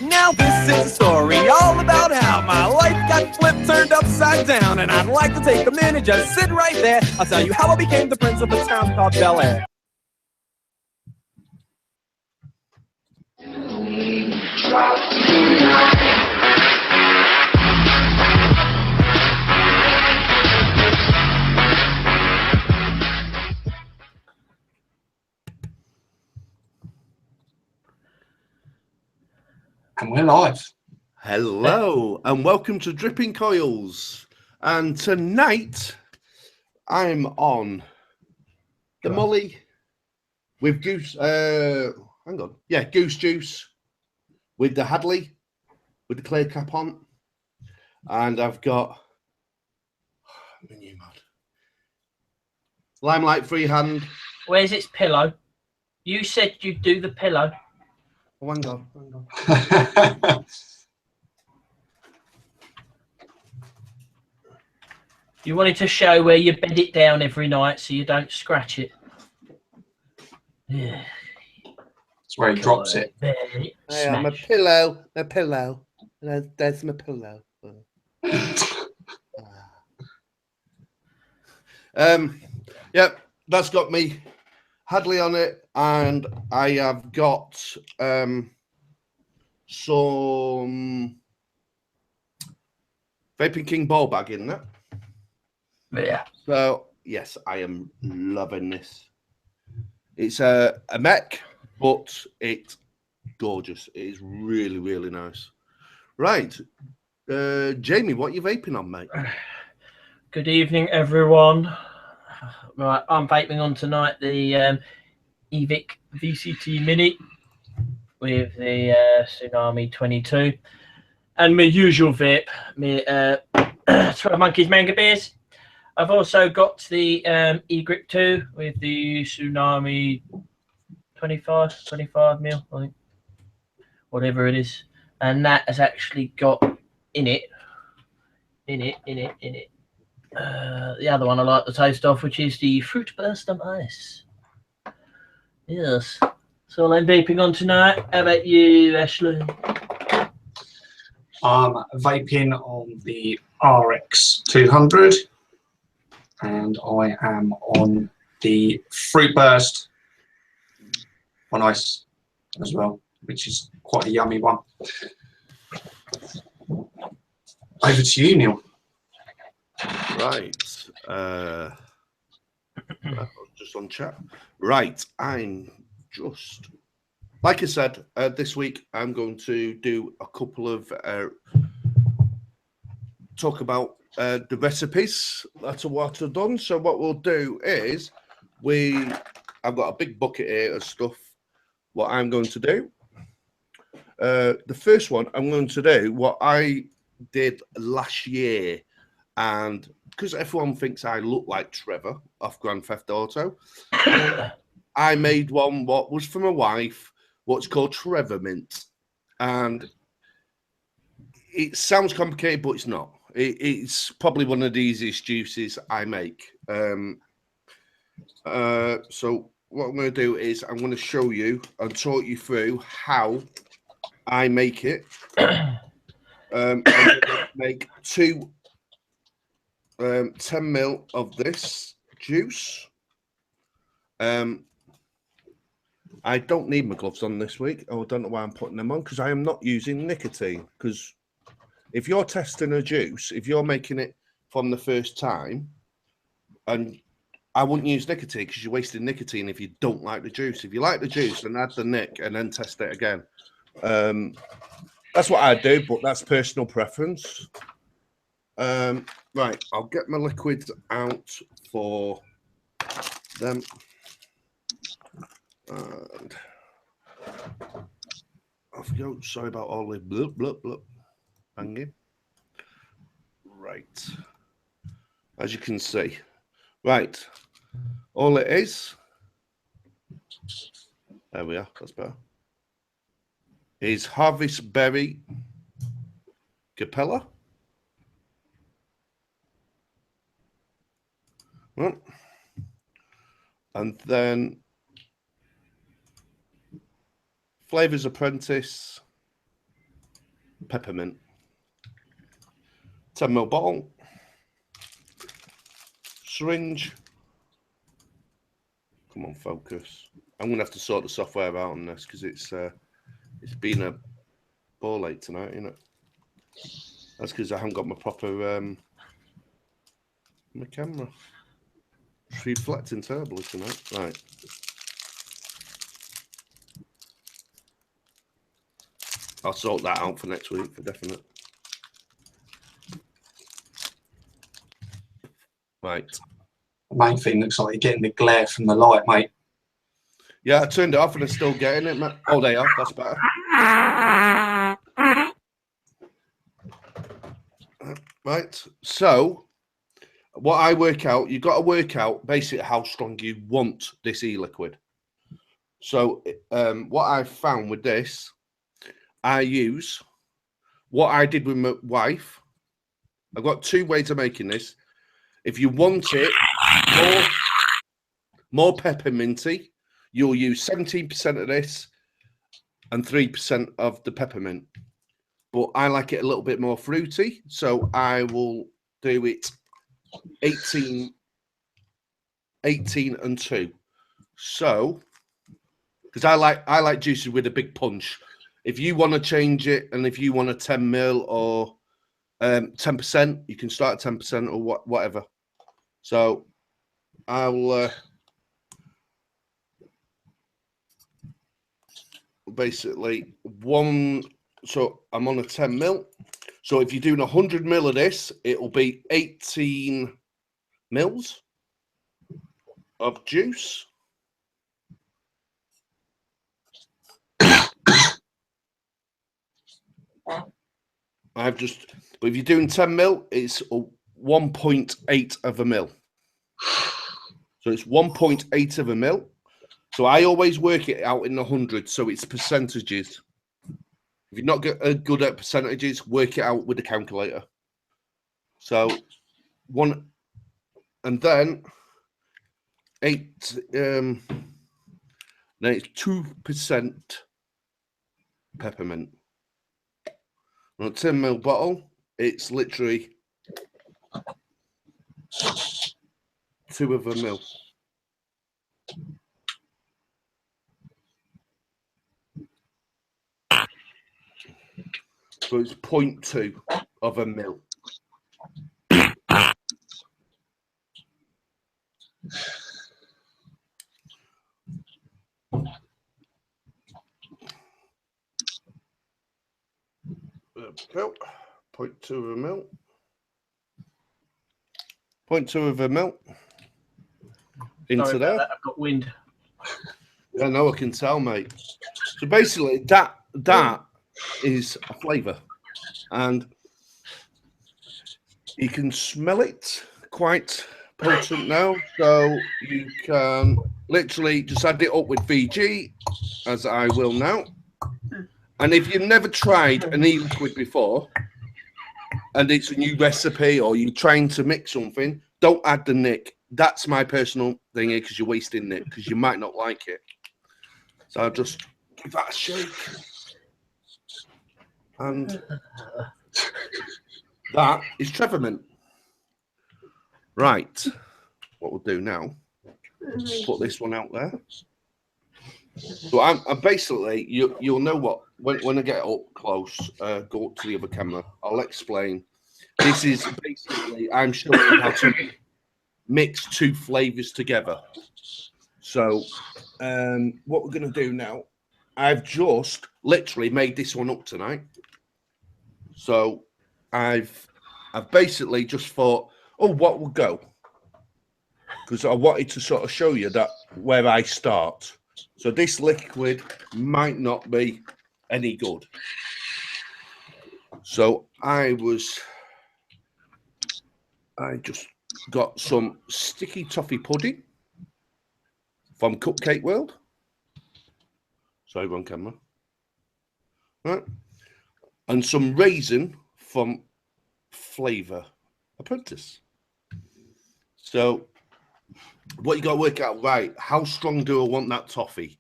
Now this is a story all about how my life got flipped, turned upside down, and I'd like to take a minute, just sit right there. I'll tell you how I became the prince of a town called Bel Air. And we're live. Hello and welcome to Dripping Coils. And tonight I'm on the Molly with goose goose juice with the Hadley with the clear cap on. And I've got Limelight Freehand. Where's its pillow? You said you'd do the pillow. Oh, hang on. You wanted to show where you bed it down every night so you don't scratch it. Yeah. That's where he drops it. Hey, My pillow. There's my pillow. Yep, that's got me Hadley on it, and I have got some Vaping King ball bag in there. Yeah. So yes, I am loving this. It's a mech, but it's gorgeous. It is really, really nice. Right, Jamie, what are you vaping on, mate? Good evening, everyone. Right, I'm vaping on tonight the Evic VCT Mini with the Tsunami 22 and my usual vape, my 12 Monkeys Manga Beers. I've also got the E-Grip 2 with the Tsunami 25 mil, I think, whatever it is, and that has actually got in it. The other one I like the taste of, which is the Fruit Burst on Ice. Yes. So I'm vaping on tonight. How about you, Ashley? I'm vaping on the RX 200 and I am on the Fruit Burst on Ice as well, which is quite a yummy one. Over to you, Neil. Right. Just on chat. Right. I'm just, like I said, this week I'm going to do a couple of talk about the recipes that what I've done. So what we'll do is I've got a big bucket here of stuff. What I'm going to do. The first one I'm going to do what I did last year, and because everyone thinks I look like Trevor off Grand Theft Auto, I made one what was for my wife, what's called Trevor Mint. And it sounds complicated, but it's not. It's probably one of the easiest juices I make. So what I'm going to do is I'm going to show you and talk you through how I make it. I'm going to make two 10 ml of this juice. I don't need my gloves on this week. Oh, I don't know why I'm putting them on, because I am not using nicotine. Because if you're testing a juice, if you're making it from the first time, and I wouldn't use nicotine because you're wasting nicotine if you don't like the juice. If you like the juice, then add the nic and then test it again. That's what I do, but that's personal preference. Right, I'll get my liquids out for them. And off we go. Sorry about all the blub, blub, blub hanging. Right. As you can see. Right. All it is. There we are. That's better. Is Harvest Berry Capella. Right. And then Flavours Apprentice, peppermint. 10ml bottle. Syringe. Come on, focus. I'm going to have to sort the software out on this because it's been a ball ache tonight, isn't it? That's because I haven't got my proper my camera. It's reflecting terribly tonight. Right. I'll sort that out for next week for definite. Right. The main thing looks like you're getting the glare from the light, mate. Yeah, I turned it off and I'm still getting it, mate. Oh, they are. That's better. Right. So, what I work out, you've got to work out basically how strong you want this e-liquid. So, what I've found with this, I use what I did with my wife. I've got two ways of making this. If you want it more pepperminty, you'll use 17% of this and 3% of the peppermint. But I like it a little bit more fruity, so I will do it 18 and 2. So, because I like juices with a big punch. If you want to change it, and if you want a 10ml or 10%, you can start at 10% or whatever. So I'll basically so I'm on a 10ml. So if you're doing 100ml of this, it will be 18 mils of juice. But if you're doing 10ml, it's 1.8 of a mil. So it's 1.8 of a mil. So I always work it out in the 100, so it's percentages. If you're not good at percentages, work it out with the calculator. So one, and then then it's 2% peppermint. On a 10ml bottle, it's literally 2 of a mil. So it's 0.2 of a mil. There we go. 0.2 of a mil. 0.2 of a mil. Into Sorry there. about that, I've got wind. I know, I can tell, mate. So basically, that is a flavour, and you can smell it quite potent now. So you can literally just add it up with VG, as I will now. And if you've never tried an e-liquid before, and it's a new recipe, or you're trying to mix something, don't add the nick. That's my personal thing here, because you're wasting it, because you might not like it. So I'll just give that a shake. And that is Trevormint. Right. What we'll do now, put this one out there. So I'm basically, you'll know what, when I get up close, go up to the other camera, I'll explain. This is basically, I'm showing you how to mix two flavors together. So what we're going to do now, I've just literally made this one up tonight. So I've basically just thought, oh, what will go? Because I wanted to sort of show you that where I start. So this liquid might not be any good. So I just got some sticky toffee pudding from Cupcake World. Sorry, wrong camera. Right. And some raisin from Flavour Apprentice. So what you got to work out, right, how strong do I want that toffee?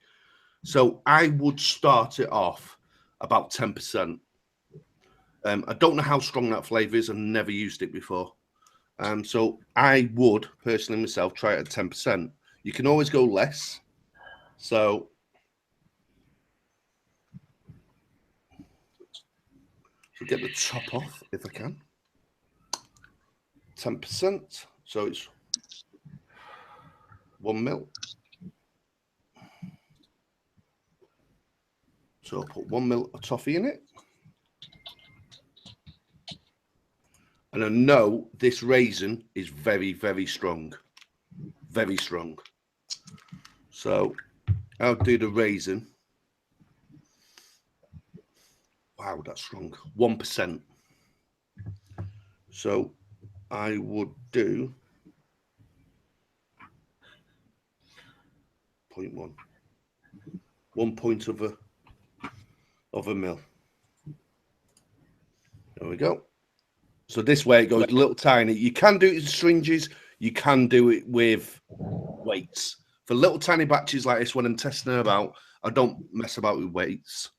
So I would start it off about 10%. I don't know how strong that flavour is. I've never used it before. So I would personally myself try it at 10%. You can always go less. So get the top off if I can. 10%. So it's 1 ml. So I'll put 1 ml of toffee in it. And I know this raisin is very, very strong. Very strong. So I'll do the raisin. Wow, that's strong. 1%. So I would do 0.1. 1 point of a mil. There we go. So this way it goes a little tiny. You can do it in syringes. You can do it with weights. For little tiny batches like this, when I'm testing about, I don't mess about with weights.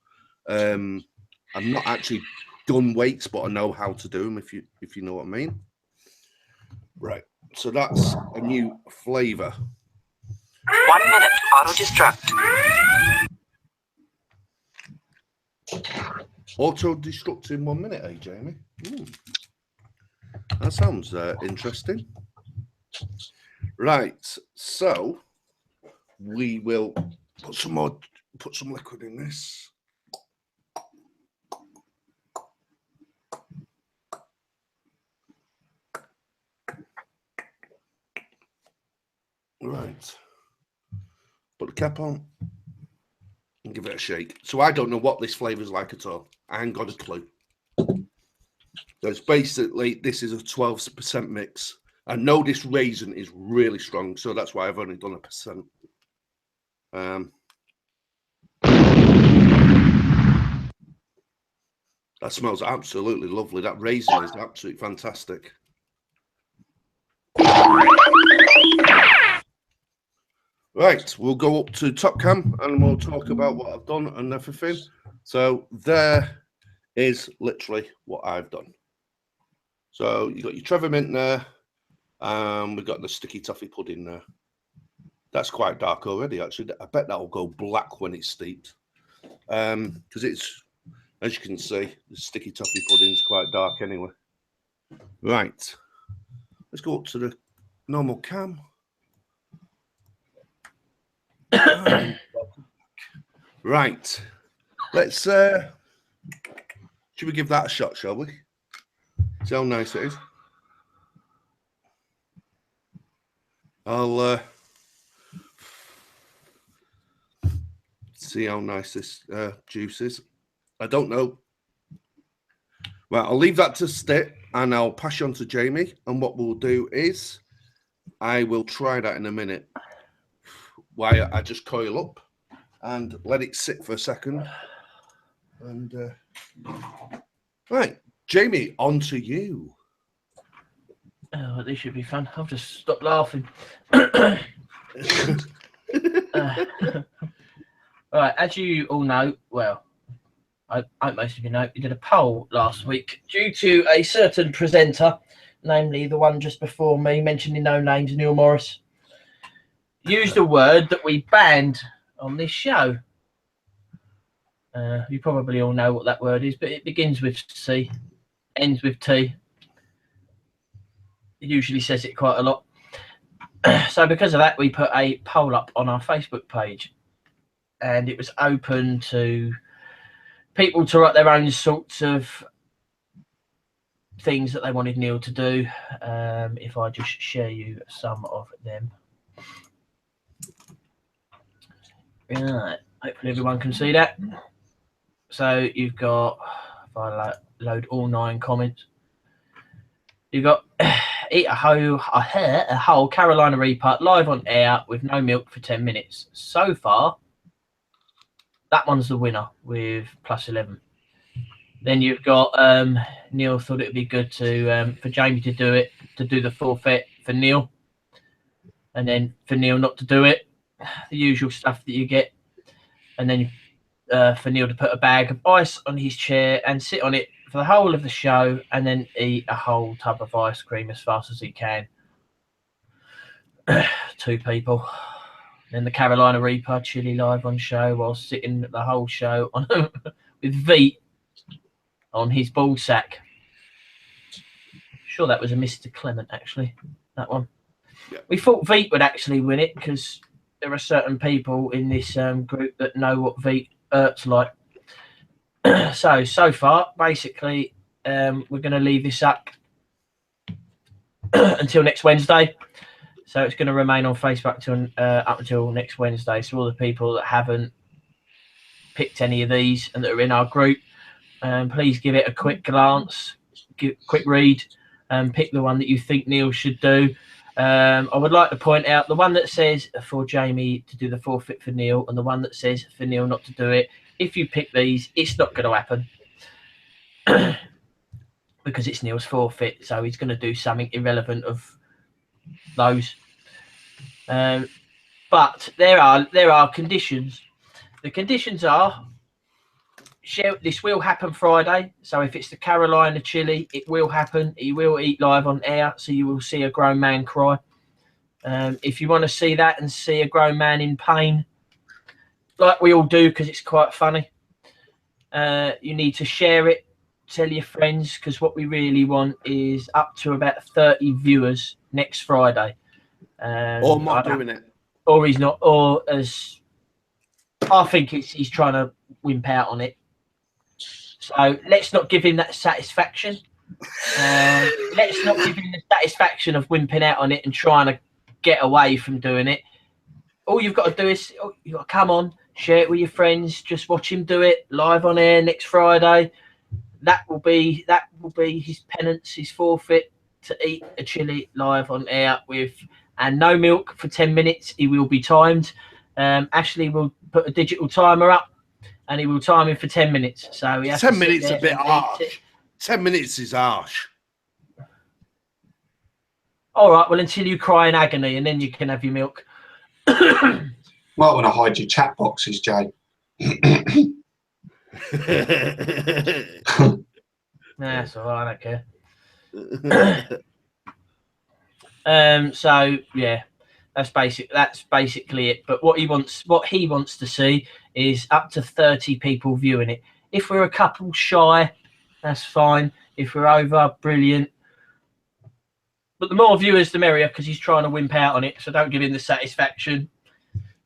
I'm not actually done weights, but I know how to do them, if you know what I mean. Right. So that's a new flavour. 1 minute auto destruct. Auto destruct in 1 minute, eh, Jamie? That sounds interesting. Right. So we will put some liquid in this. Right. Put the cap on and give it a shake. So I don't know what this flavour is like at all. I ain't got a clue. So it's basically, this is a 12% mix. I know this raisin is really strong, so that's why I've only done 1%. That smells absolutely lovely. That raisin is absolutely fantastic. Right, we'll go up to top cam and we'll talk about what I've done and everything. So there is literally what I've done. So you got your Trevor mint there, and we've got the sticky toffee pudding there. That's quite dark already, actually. I bet that will go black when it's steeped, because it's, as you can see, the sticky toffee pudding is quite dark anyway. Right, let's go up to the normal cam. Right, let's should we give that a shot, shall we? See how nice it is. I'll see how nice this juice is. I don't know. Well, I'll leave that to sit and I'll pass you on to Jamie, and what we'll do is I will try that in a minute while I just coil up and let it sit for a second. And right, Jamie, on to you. Oh, this should be fun. I've just stopped laughing. Right, as you all know, well, I hope most of you know, we did a poll last week due to a certain presenter, namely the one just before me, mentioning no names, Neil Morris, used a word that we banned on this show. You probably all know what that word is, but it begins with C, ends with T. It usually says it quite a lot. So because of that, we put a poll up on our Facebook page, and it was open to people to write their own sorts of things that they wanted Neil to do. If I just share you some of them. Right, hopefully everyone can see that. So you've got, if I load all 9 comments, you've got eat a whole Carolina Reaper live on air with no milk for 10 minutes. So far, that one's the winner with +11. Then you've got Neil thought it would be good to for Jamie to do it, to do the forfeit for Neil, and then for Neil not to do it. The usual stuff that you get. and then for Neil to put a bag of ice on his chair and sit on it for the whole of the show, and then eat a whole tub of ice cream as fast as he can. 2 people. Then the Carolina Reaper chili live on show while sitting the whole show on with Veet on his ball sack. Sure, that was a Mr. Clement, actually, that one. Yeah. We thought Veet would actually win it because there are certain people in this group that know what Veet hurts like. So far, basically, we're going to leave this up until next Wednesday. So it's going to remain on Facebook up until next Wednesday. So all the people that haven't picked any of these and that are in our group, please give it a quick glance, quick read, and pick the one that you think Neil should do. I would like to point out the one that says for Jamie to do the forfeit for Neil, and the one that says for Neil not to do it. If you pick these, it's not going to happen because it's Neil's forfeit, so he's going to do something irrelevant of those. But there are conditions. The conditions are this will happen Friday. So if it's the Carolina chili, it will happen. He will eat live on air, so you will see a grown man cry. If you want to see that and see a grown man in pain, like we all do, because it's quite funny, you need to share it, tell your friends, because what we really want is up to about 30 viewers next Friday. Or not doing it. Or he's not, or as I think he's trying to wimp out on it. So let's not give him that satisfaction. Let's not give him the satisfaction of wimping out on it and trying to get away from doing it. All you've got to do is you've got to come on, share it with your friends, just watch him do it live on air next Friday. That will be his penance, his forfeit, to eat a chili live on air and no milk for 10 minutes. He will be timed. Ashley will put a digital timer up, and he will time him for 10 minutes. So he has 10 minutes a bit harsh. 10 minutes is harsh. All right, well, until you cry in agony, and then you can have your milk. Might want to hide your chat boxes, Jay. That's all right, I don't care. So yeah, that's basically it. But what he wants to see is up to 30 people viewing it. If we're a couple shy, that's fine. If we're over, brilliant. But the more viewers, the merrier, because he's trying to wimp out on it. So don't give him the satisfaction.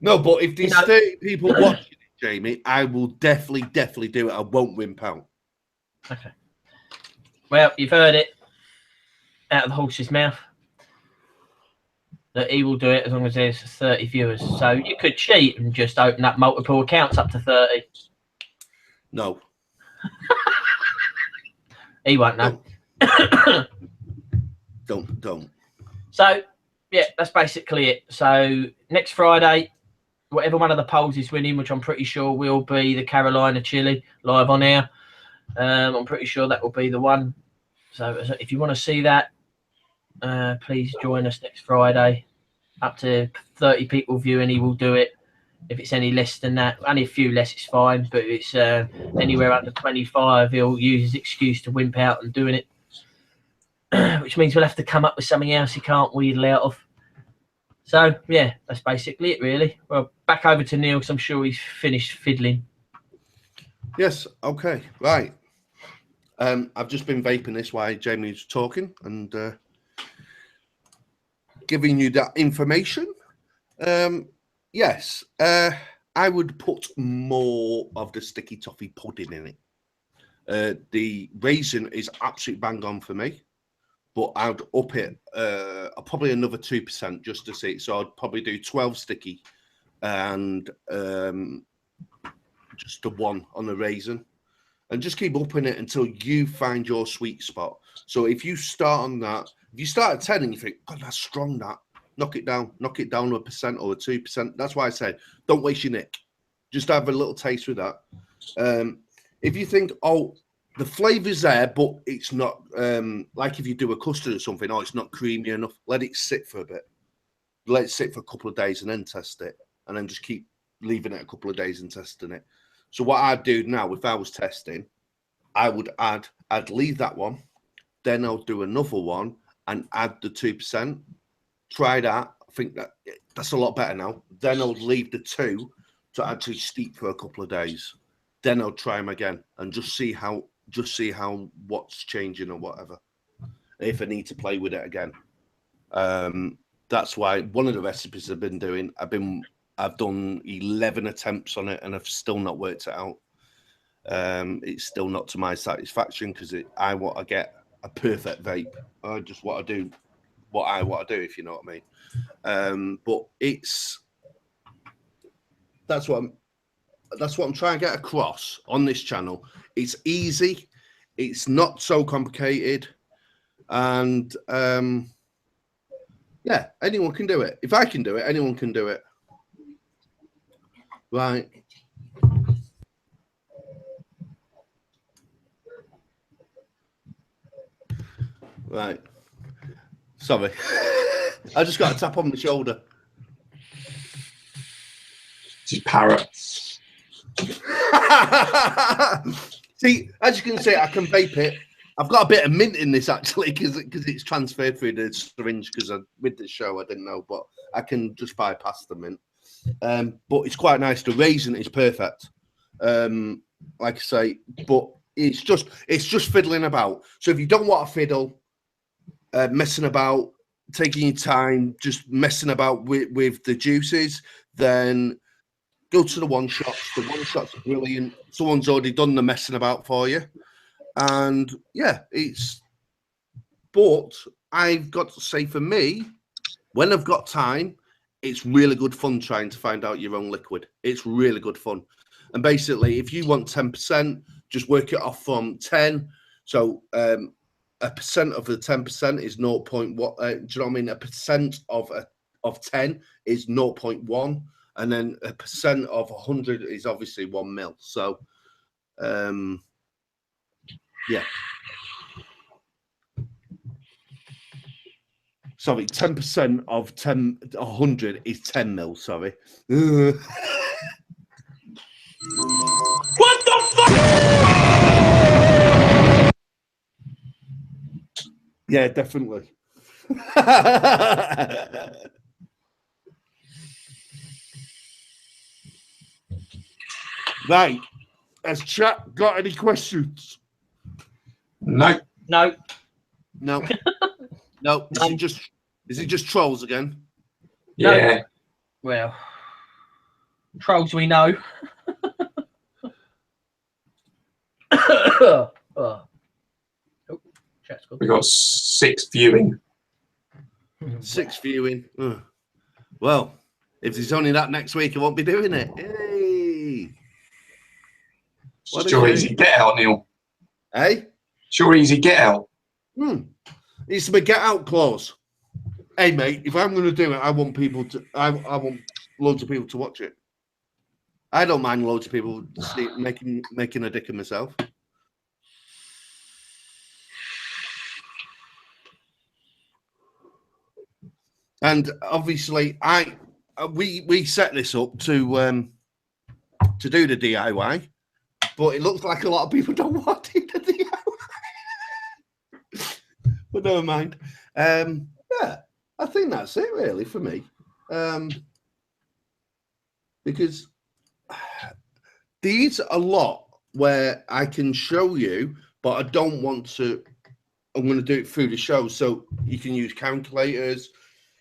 No, but if there's 30 people watching it, Jamie, I will definitely do it. I won't wimp out. Okay. Well, you've heard it out of the horse's mouth that he will do it as long as there's 30 viewers. So you could cheat and just open up multiple accounts up to 30. No. He won't know. Don't. So, yeah, that's basically it. So next Friday, whatever one of the polls is winning, which I'm pretty sure will be the Carolina chili live on air. I'm pretty sure that will be the one. So if you want to see that, please join us next Friday. Up to 30 people viewing, he will do it. If it's any less than that, only a few less, it's fine. But if it's anywhere under 25, he'll use his excuse to wimp out and doing it. Which means we'll have to come up with something else he can't wheedle out of. So, yeah, that's basically it, really. Well, back over to Neil, because I'm sure he's finished fiddling. Yes, okay, right. I've just been vaping this while Jamie's talking and giving you that information. Yes, I would put more of the sticky toffee pudding in it. The raisin is absolutely bang on for me, but I'd up it probably another 2% just to see. So I'd probably do 12 sticky and just a 1 on the raisin. And just keep upping it until you find your sweet spot. So if you start on that, if you start at 10 and you think, God, that's strong, that, knock it down to 1% or 2%. That's why I say, don't waste your nick. Just have a little taste with that. If you think, oh, the flavor's there, but it's not, like if you do a custard or something, oh, it's not creamy enough, let it sit for a bit. Let it sit for a couple of days and then test it. And then just keep leaving it a couple of days and testing it. So what I'd do now, if I was testing, I'd leave that one, then I'll do another one and add the 2%. Try that. I think that's a lot better now. Then I'll leave the 2 to actually steep for a couple of days. Then I'll try them again and just see how what's changing or whatever. If I need to play with it again. That's why one of the recipes I've been doing, I've done 11 attempts on it and I've still not worked it out. It's still not to my satisfaction because I want to get a perfect vape. I just want to do what I want to do, if you know what I mean. But that's what I'm trying to get across on this channel. It's easy, it's not so complicated, and yeah, anyone can do it. If I can do it, anyone can do it. Right. Right. Sorry. I just got a tap on the shoulder. Just parrot. See, as you can see, I can vape it. I've got a bit of mint in this actually because it's transferred through the syringe because with the show I didn't know, but I can just bypass the mint. But it's quite nice. The raisin is perfect. Like I say, but it's just fiddling about. So if you don't want to fiddle, messing about, taking your time, just messing about with the juices, then go to the one shots. The one shots are brilliant. Someone's already done the messing about for you. And yeah, but I've got to say for me, when I've got time, it's really good fun trying to find out your own liquid. It's really good fun. And basically, if you want 10%, just work it off from 10. So a percent of the 10% is 0. Do you know what I mean? A percent of 10 is 0.1. And then a percent of 100 is obviously 1 mil. So, yeah. Sorry, 10% of 100 is 10 mil. Sorry. What the fuck? Yeah, definitely. Right. Has chat got any questions? No. No. No. No. Is it just trolls again? Yeah. Well, trolls we know. Oh. Chat's good. We got 6 viewing. 6 viewing. Ugh. Well, if there's only that next week, I won't be doing it. Hey. Sure easy get out, Neil. Hey? Sure easy get out. It's the get out clause. Hey mate, if I'm gonna do it, I want people to I want loads of people to watch it. I don't mind loads of people making a dick of myself. And obviously we set this up to do the DIY, but it looks like a lot of people don't want to do the DIY. But never mind. Yeah, I think that's it really for me. Because these are a lot where I can show you, but I don't want to. I'm going to do it through the show, so you can use calculators.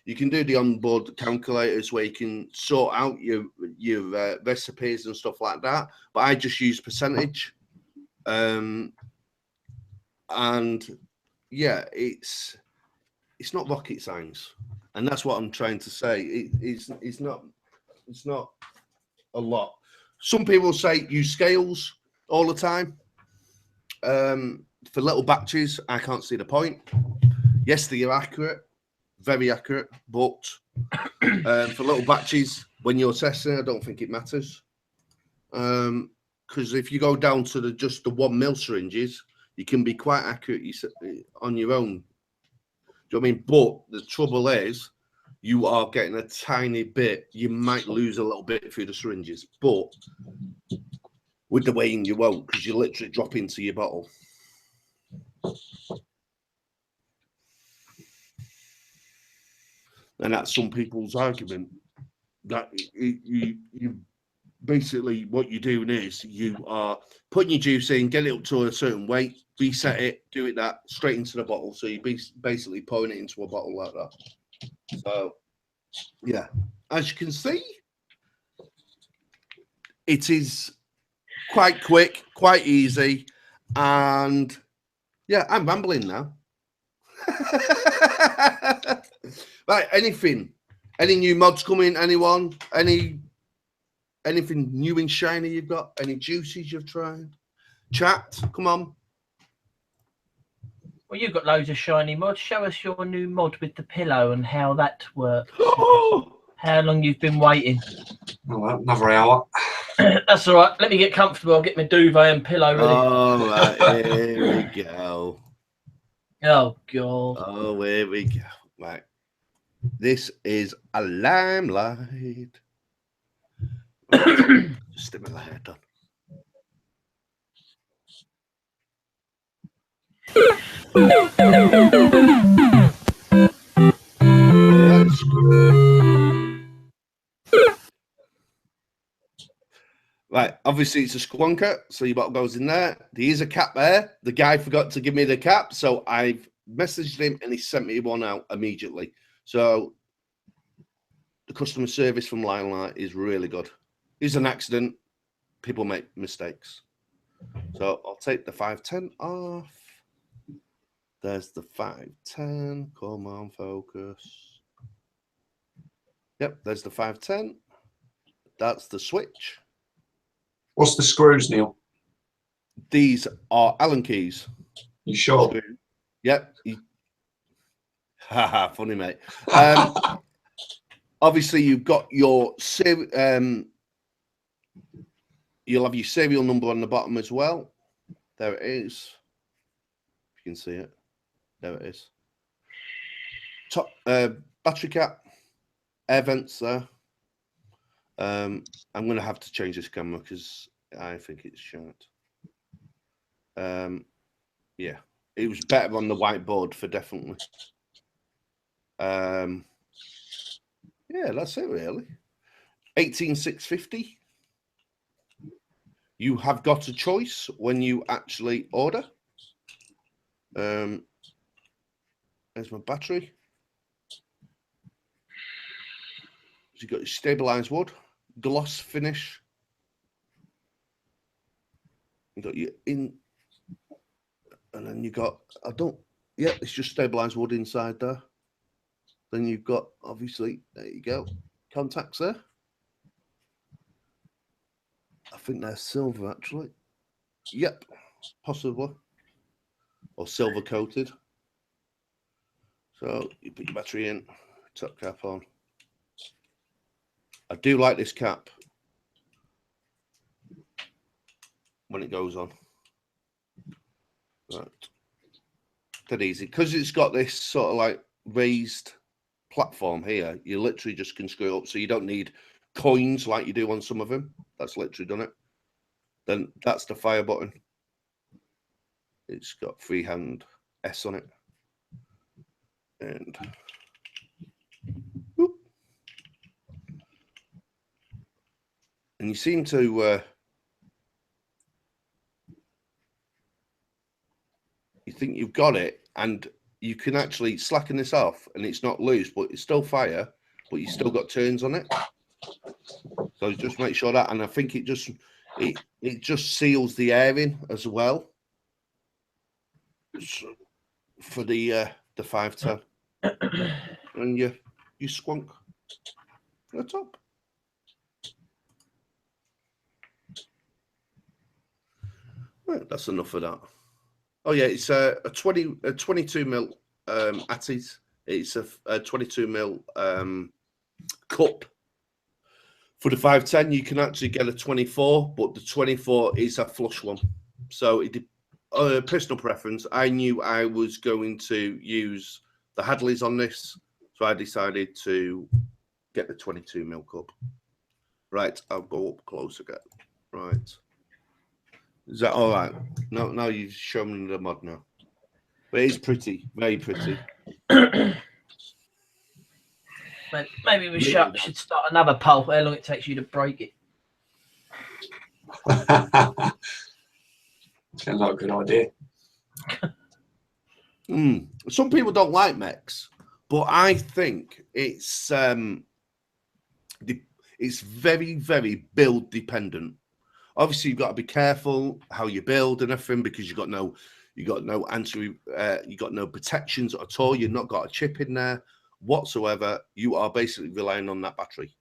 You can do the onboard calculators where you can sort out your recipes and stuff like that. But I just use percentage, and yeah, it's not rocket science, and that's what I'm trying to say. It's not a lot. Some people say use scales all the time. For little batches, I can't see the point. Yes, they are accurate, very accurate, but for little batches, when you're testing, I don't think it matters. Because if you go down to just the 1 mil syringes, you can be quite accurate on your own. Do you know what I mean? But the trouble is, you are getting a tiny bit. You might lose a little bit through the syringes, but with the weighing, you won't, because you literally drop into your bottle. And that's some people's argument that you basically what you're doing is you are putting your juice in, get it up to a certain weight, reset it, do it that straight into the bottle. So you basically pouring it into a bottle like that. So yeah, as you can see, it is quite quick, quite easy, and yeah, I'm rambling now. Right, anything? Any new mods coming? Anyone? Anything new and shiny you've got? Any juices you've tried? Chat, come on. Well, you've got loads of shiny mods. Show us your new mod with the pillow and how that works. How long you've been waiting? Well, another hour. That's all right. Let me get comfortable. I'll get my duvet and pillow ready. All right, here we go. Oh, God. Oh, here we go. Right. This is a limelight. Right. Just stick my hair done. Right, obviously it's a squonker, so your bottle goes in there. There is a cap there. The guy forgot to give me the cap, so I've messaged him and he sent me one out immediately. So the customer service from Limelight is really good. It's an accident. People make mistakes. So I'll take the 510 off. There's the 510. Come on, focus. Yep, there's the 510. That's the switch. What's the screws, Neil? These are Allen keys. You sure? Yep. Haha, funny, mate. Obviously, you've got your you'll have your serial number on the bottom as well. There it is. If you can see it. There it is. Top battery cap, air vents there. I'm going to have to change this camera because I think it's short. Yeah, it was better on the whiteboard for definitely. Yeah, that's it really. 18,650. You have got a choice when you actually order. There's my battery. So you've got your stabilized wood, gloss finish. You got your in, and then you got it's just stabilized wood inside there. Then you've got obviously there you go, contacts there. I think they're silver actually. Yep, possibly, or silver coated. So you put your battery in, top cap on. I do like this cap when it goes on. Right. That easy. Because it's got this sort of like raised platform here, you literally just can screw it up. So you don't need coins like you do on some of them. That's literally done it. Then that's the fire button. It's got freehand S on it. And whoop. And you seem to you think you've got it, and you can actually slacken this off and it's not loose, but it's still fire, but you still got turns on it. So just make sure that, and I think it just seals the air in as well for the 510. And you squonk the top. Right, that's enough of that. Oh yeah, it's a 22 mil Atties. It's a 22 mil cup. For the 510, you can actually get a 24, but the 24 is a flush one. So it personal preference. I knew I was going to use the Hadleys on this, So I decided to get the 22 mil cup. Right, I'll go up close again. Right. Is that all right? No, now you've shown me the mod now. But it's pretty, very pretty. Maybe we should start another poll. How long it takes you to break it? Sounds like a good idea. Some people don't like mechs, but I think it's very, very build dependent. Obviously, you've got to be careful how you build and everything because you got no protections at all. You've not got a chip in there whatsoever. You are basically relying on that battery.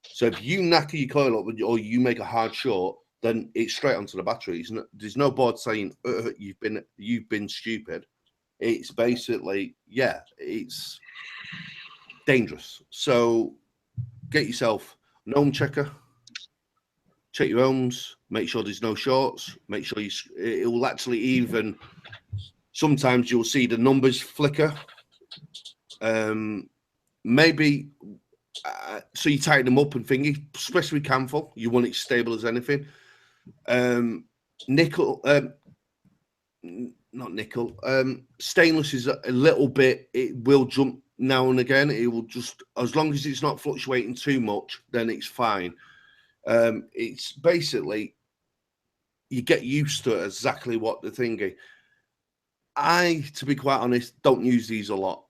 So if you knacker your coil up or you make a hard short, then it's straight onto the battery. There's no board saying you've been stupid. It's basically, yeah, it's dangerous. So get yourself an ohm checker. Check your ohms, make sure there's no shorts, make sure it will actually even, sometimes you'll see the numbers flicker. Maybe, so you tighten them up and thingy, especially with Camful, you want it stable as anything. Nickel, not nickel, stainless is a little bit, it will jump now and again. It will just, as long as it's not fluctuating too much, then it's fine. It's basically you get used to exactly what the thing is. To be quite honest, don't use these a lot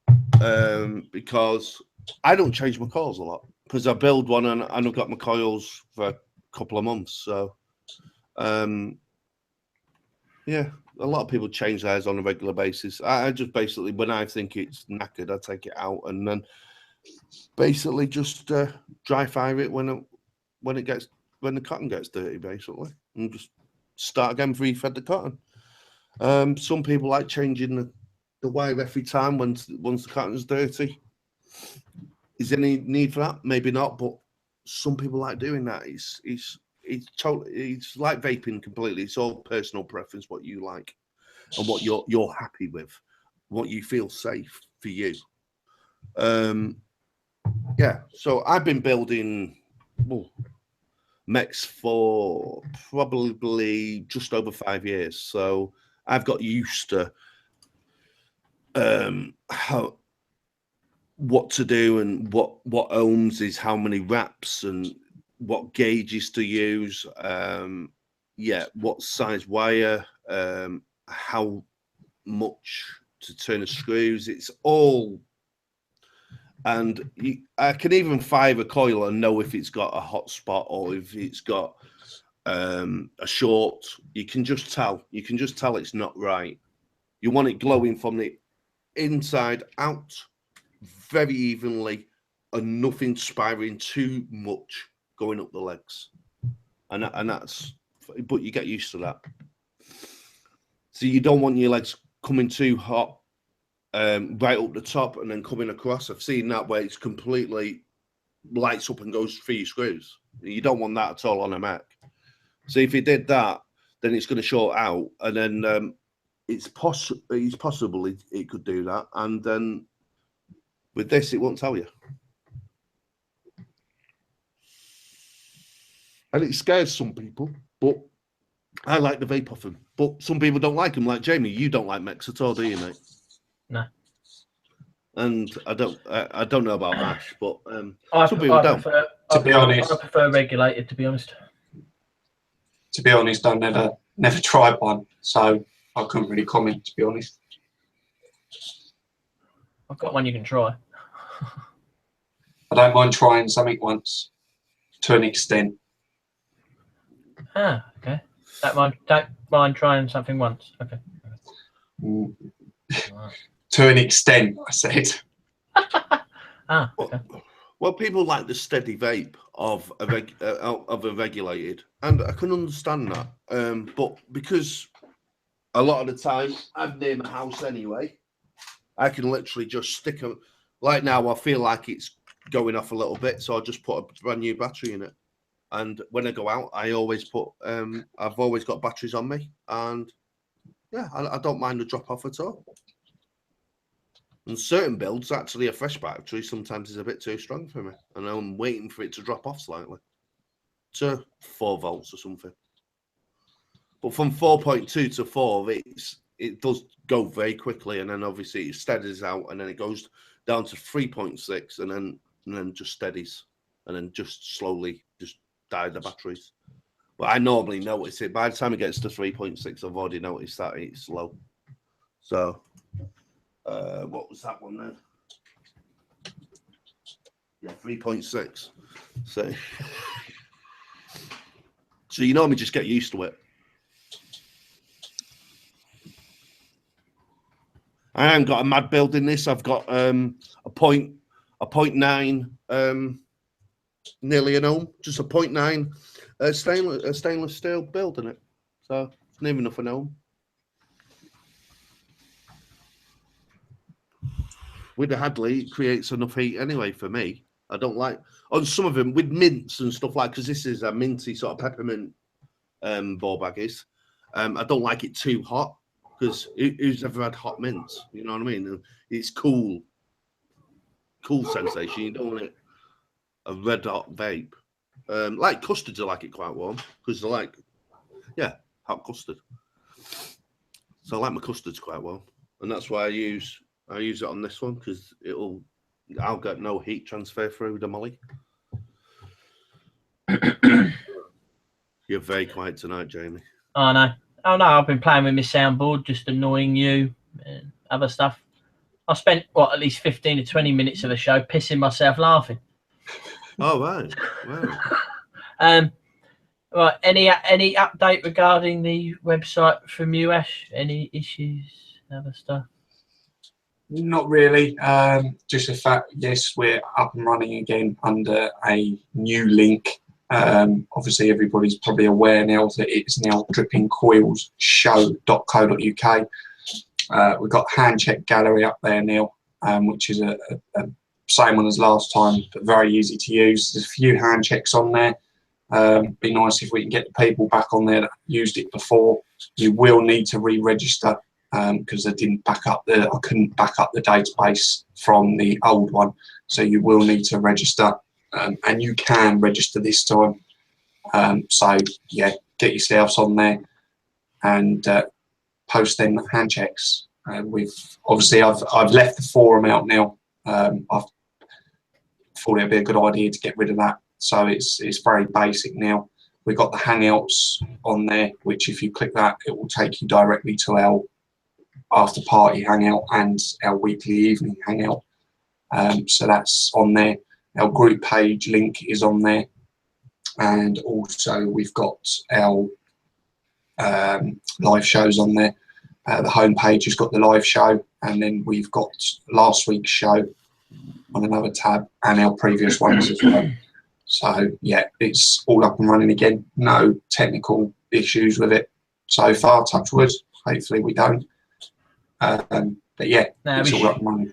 because I don't change my coils a lot because I build one and I've got my coils for a couple of months. So, yeah, a lot of people change theirs on a regular basis. I just basically, when I think it's knackered, I take it out and then basically just dry fire it when the cotton gets dirty, basically, and just start again before you fed the cotton. Some people like changing the wire every time once the cotton's dirty. Is there any need for that? Maybe not, but some people like doing that. It's like vaping completely. It's all personal preference, what you like and what you're happy with, what you feel safe for you. Yeah, so I've been building mechs for probably just over 5 years. So I've got used to what to do and what ohms is how many wraps and what gauges to use. Yeah, what size wire, how much to turn the screws. It's all. And I can even fire a coil and know if it's got a hot spot or if it's got a short. You can just tell. You can just tell it's not right. You want it glowing from the inside out very evenly and nothing spiraling too much going up the legs. And that's, but you get used to that. So you don't want your legs coming too hot. Right up the top and then coming across. I've seen that where it's completely lights up and goes through your screws. You don't want that at all on a Mac. So if you did that, then it's going to short out, and then it's possible it could do that, and then with this, it won't tell you, and it scares some people. But I like the vape off them, but some people don't like them. Like Jamie, you don't like mechs at all, do you, mate? No. And I don't know about Ash, but some people don't. To be honest, I prefer regulated. To be honest, I never tried one, so I couldn't really comment. To be honest, I've got one you can try. I don't mind trying something once, to an extent. Ah, okay. Don't mind trying something once. Okay. To an extent, I said. Okay. Well, people like the steady vape of a regulated, and I can understand that. But because a lot of the time I'm near my house anyway, I can literally just stick them. Like now, I feel like it's going off a little bit, so I just put a brand new battery in it. And when I go out, I always put. I've always got batteries on me, and yeah, I don't mind the drop off at all. And certain builds, actually, a fresh battery sometimes is a bit too strong for me, and I'm waiting for it to drop off slightly to 4 volts or something. But from 4.2 to 4, it does go very quickly, and then obviously it steadies out, and then it goes down to 3.6, and then just steadies, and then just slowly just die the batteries. But I normally notice it by the time it gets to 3.6. I've already noticed that it's slow. So, what was that one then? Yeah, 3.6. So, so you normally just get used to it. I haven't got a mad build in this. I've got a 0.9, nearly an ohm, just a 0.9 stainless steel build in it. So it's near enough an ohm. With the Hadley, it creates enough heat anyway for me. I don't like on some of them with mints and stuff like, because this is a minty sort of peppermint ball bag is. I don't like it too hot. Because who's ever had hot mints? You know what I mean? It's cool sensation. You don't want it a red hot vape. Like custards, I like it quite warm because they're like, yeah, hot custard. So I like my custards quite well, and that's why I use it on this one because I'll get no heat transfer through the molly. You're very quiet tonight, Jamie. Oh no. Oh no, I've been playing with my soundboard, just annoying you and other stuff. I spent at least 15 to 20 minutes of the show pissing myself laughing. Oh right, wow. Right. Any update regarding the website from you, Ash? Any issues, other stuff? Not really. Just the fact, yes, we're up and running again under a new link. Obviously, everybody's probably aware now that it's now drippingcoilsshow.co.uk. We've got hand check gallery up there now, which is a same one as last time, but very easy to use. There's a few hand checks on there. Be nice if we can get the people back on there that used it before. You will need to re-register because I couldn't back up the database from the old one. So you will need to register. And you can register this time. So yeah, get yourselves on there and post them hand checks. Obviously I've left the forum out now. I've thought it'd be a good idea to get rid of that. So it's very basic now. We've got the Hangouts on there, which if you click that, it will take you directly to our after party hangout and our weekly evening hangout. So that's on there. Our group page link is on there, and also we've got our live shows on there. The home page has got the live show, and then we've got last week's show on another tab and our previous ones as well. So yeah, it's all up and running again. No technical issues with it so far, touch wood. Hopefully we don't. But yeah, it's all up and running.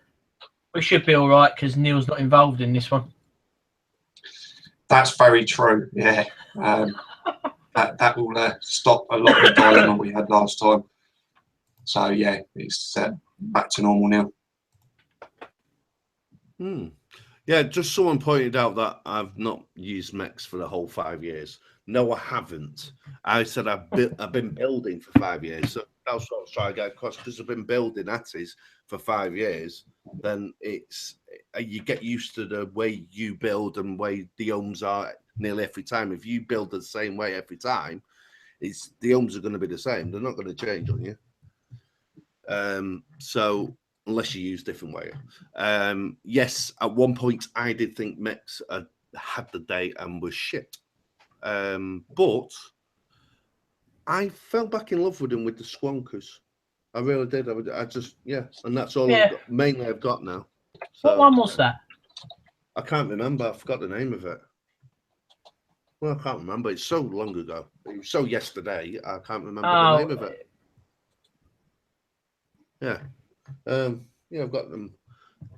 We should be all right because Neil's not involved in this one. That's very true. Yeah, that will stop a lot of the dilemma we had last time. So yeah, it's back to normal now. Yeah, just someone pointed out that I've not used Mex for the whole 5 years. No, I haven't. I said I've been building for 5 years. So that's what I was trying to get across, because I've been building Atties for 5 years. Then you get used to the way you build and way the ohms are nearly every time. If you build the same way every time, the ohms are going to be the same. They're not going to change on you. So unless you use different way. Yes, at one point I did think Mex had the day and was shit. But I fell back in love with him with the Squonkers. I really did. I just, yeah, and that's all I've got now. So, what one was that? I can't remember. I forgot the name of it. Well, I can't remember. It's so long ago. It was so yesterday. I can't remember the name of it. Yeah. Yeah, I've got them.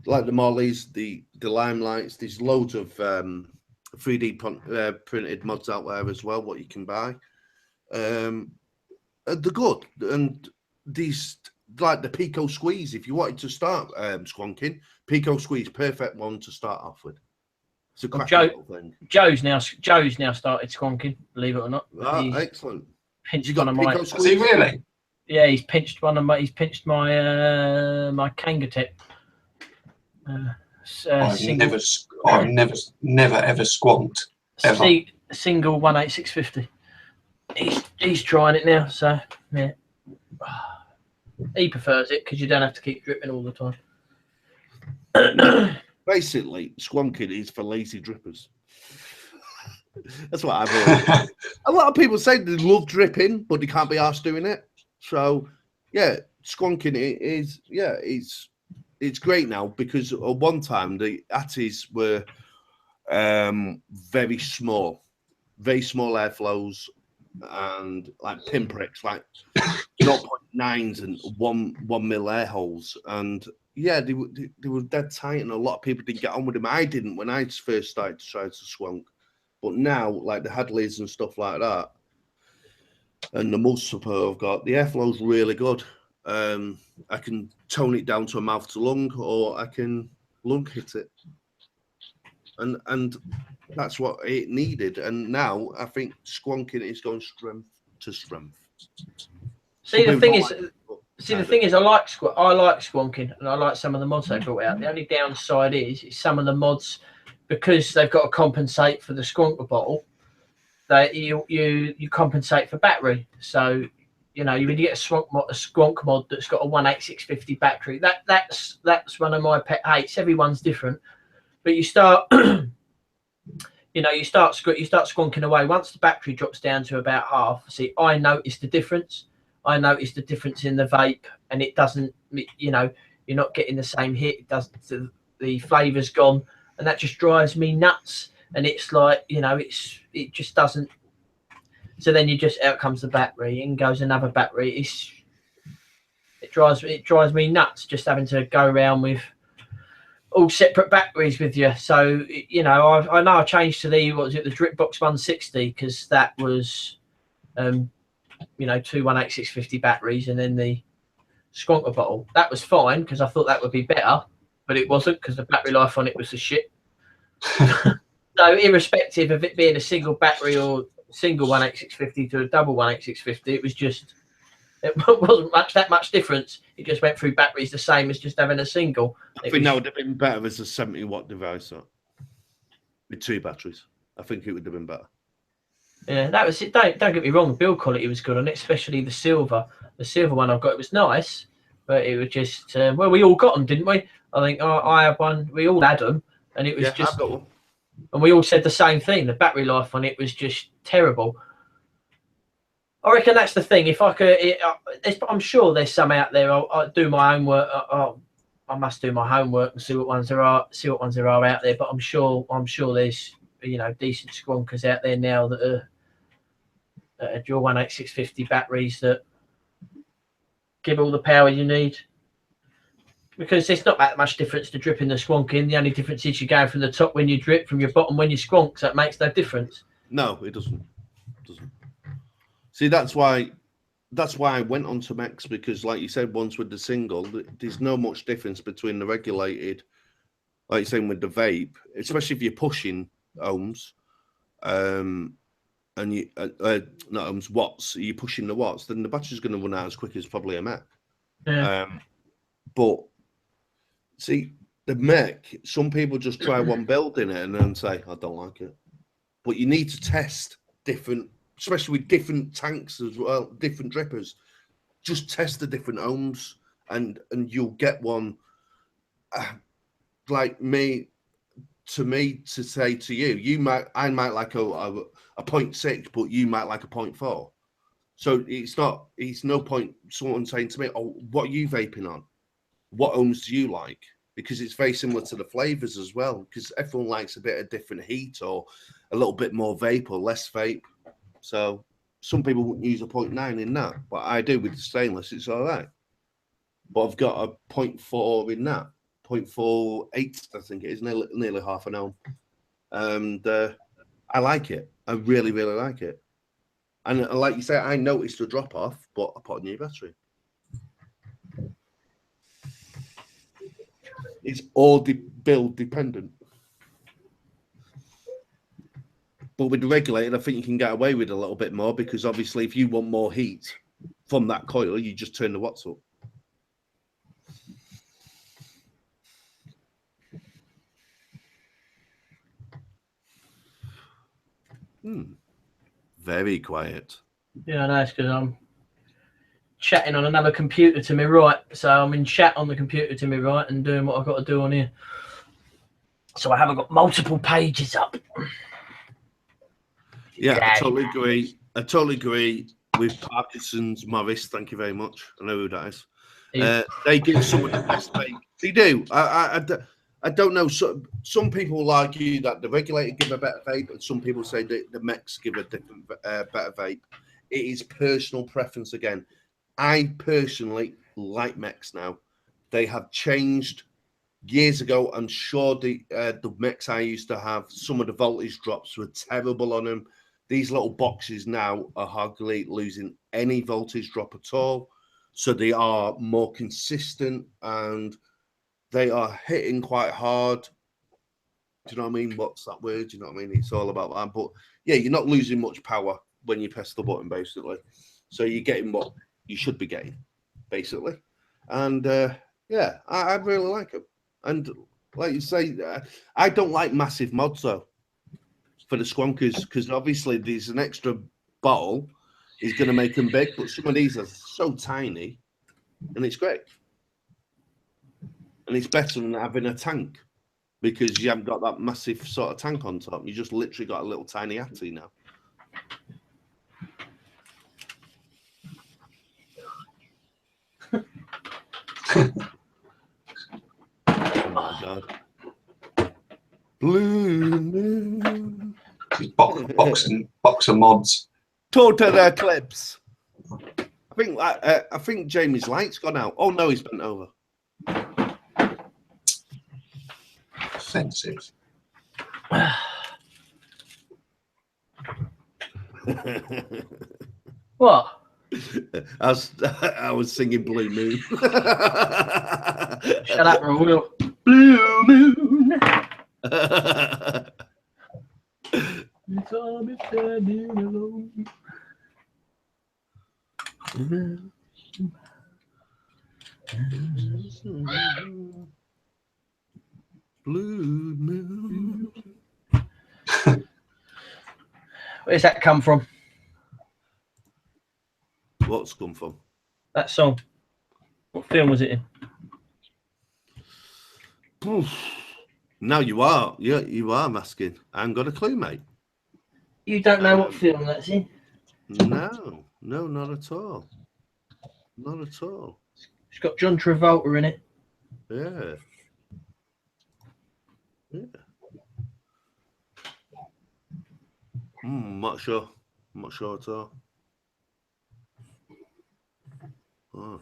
Like the Mollies, the Limelights. There's loads of 3D printed mods out there as well, what you can buy. They're good. And these like the Pico Squeeze. If you wanted to start squonking, Pico Squeeze, perfect one to start off with. It's a cracking little thing. Joe's now started squonking, believe it or not. Ah, excellent. Pinched You got one of Pico my. Squeeze? Has he really? Yeah, he's pinched my my Kanga tip. I've never ever squonked ever. Single 18650. He's trying it now, so yeah. He prefers it because you don't have to keep dripping all the time. Basically, squonking is for lazy drippers. That's what I've heard. A lot of people say they love dripping, but they can't be arsed doing it. So, yeah, squonking is, yeah, it's great now because at one time the Atties were very small airflows and like pinpricks, like 0.9s and 1 mil air holes. And yeah, they were dead tight, and a lot of people didn't get on with them. I didn't when I first started to try to swank. But now, like the Hadleys and stuff like that, and the Multiple I've got, the airflow's really good. I can tone it down to a mouth to lung, or I can lung hit it. And that's what it needed. And now I think squonking is going strength to strength. See, the thing is, I like squonking, and I like some of the mods they brought out. The only downside is some of the mods, because they've got to compensate for the squonker bottle, that you compensate for battery. So, you know, when you get a squonk mod that's got a 18650 battery, that's one of my pet hates. Everyone's different, but you start. You start squonking away. Once the battery drops down to about half, see, I noticed the difference. I noticed the difference in the vape, and it doesn't. You know, you're not getting the same hit. It doesn't. The flavour's gone, and that just drives me nuts. And it's like, you know, it just doesn't. So then out comes the battery, and goes another battery. It drives me nuts just having to go around with all separate batteries with you. So, you know, I know I changed to the Dripbox 160 because that was, you know, 2 18650 batteries, and then the squonker bottle. That was fine because I thought that would be better, but it wasn't because the battery life on it was the shit. So irrespective of it being a single battery or single 18650 to a double 18650, it wasn't that much difference. It just went through batteries the same as just having a single. I think that would have been better as a 70-watt device, though, with 2 batteries. I think it would have been better. Yeah, that was it. Don't get me wrong. The build quality was good on it, especially the silver. The silver one I've got, it was nice, but it was just well, we all got them, didn't we? I think I had one. We all had them, and it was I've got one. And we all said the same thing. The battery life on it was just terrible. I reckon that's the thing. If I could, I'm sure there's some out there. I'll do my homework. I must do my homework and see what ones there are. See what ones there are out there. But I'm sure there's, you know, decent squonkers out there now that are dual 18650 batteries that give all the power you need. Because it's not that much difference to dripping the squonking. The only difference is you're going from the top when you drip, from your bottom when you squonk. So it makes no difference. No, it doesn't. See, that's why I went on to Max, because, like you said, once with the single, there's no much difference between the regulated, like you're saying, with the vape, especially if you're pushing ohms, and you not ohms, watts. You're pushing the watts, then the battery's going to run out as quick as probably a Mac. Yeah. But see, the Mac, some people just try one build in it and then say, I don't like it. But you need to test different, especially with different tanks as well, different drippers. Just test the different ohms, and you'll get one. Like me to say to you, I might like a 0.6, but you might like a 0.4. So it's no point someone saying to me, oh, what are you vaping on? What ohms do you like? Because it's very similar to the flavors as well, because everyone likes a bit of different heat or a little bit more vape or less vape. So some people wouldn't use a 0.9 in that, but I do with the stainless. It's all right. But I've got a 0.4 in that, 0.48, I think it is, nearly half an ohm. And I like it. I really, really like it. And like you say, I noticed a drop off, but I put a new battery. It's all build dependent. But with the regulated, I think you can get away with a little bit more because obviously if you want more heat from that coil, you just turn the watts up. Very quiet. Yeah, I know, it's because I'm chatting on another computer to my right. So I'm in chat on the computer to my right and doing what I've got to do on here. So I haven't got multiple pages up. Yeah, I totally agree. I totally agree with Parkinson's Morris. Thank you very much. I know who that is. They give some of the best vape. They do. I don't know. Some people argue that the regulator give a better vape, and some people say that the mechs give a different, better vape. It is personal preference again. I personally like mechs now. They have changed years ago. I'm sure the mechs I used to have, some of the voltage drops were terrible on them. These little boxes now are hardly losing any voltage drop at all. So they are more consistent and they are hitting quite hard. Do you know what I mean? What's that word? Do you know what I mean? It's all about that. But yeah, you're not losing much power when you press the button, basically. So you're getting what you should be getting, basically. And yeah, I really like them. And like you say, I don't like massive mods though for the squonkers because obviously there's an extra bottle is going to make them big, but some of these are so tiny, and it's great. And it's better than having a tank because you haven't got that massive sort of tank on top. You just literally got a little tiny atty now. Oh my God. Blue moon. Box of mods. Total clips. I think Jamie's light's gone out. Oh no, he's bent over. Offensive. What? I was singing Blue Moon. Shut up, Will. Blue Moon. You saw me standing alone. Blue Moon. Where's that come from? What's come from? That song. What film was it in? Oof. Now you are asking. I haven't got a clue, mate. You don't know what film that's in? No, not at all. Not at all. It's got John Travolta in it. Yeah. Not sure. I'm not sure at all. Oh.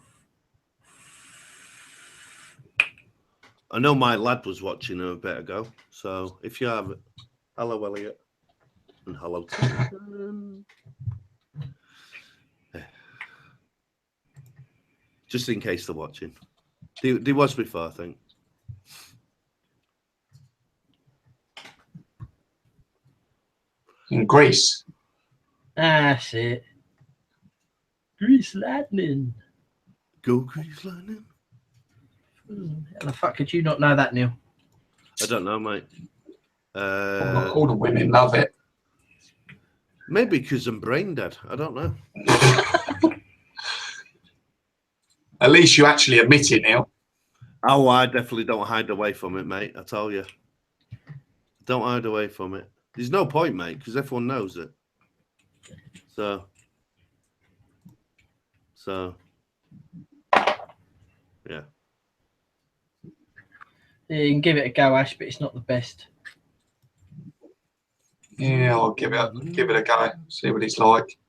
I know my lad was watching a bit ago, so if you have it, hello Elliot, and hello Tim. Just in case they're watching. They was before, I think. In Greece. That's it. Grease Lightning. Go Grease Lightning. How the fuck could you not know that, Neil? I don't know, mate. All the women love it. Maybe because I'm brain dead. I don't know. At least you actually admit it, Neil. Oh, I definitely don't hide away from it, mate. I tell you. Don't hide away from it. There's no point, mate, because everyone knows it. So, yeah. Yeah, you can give it a go, Ash, but it's not the best. Yeah, I'll give it a go. See what it's like.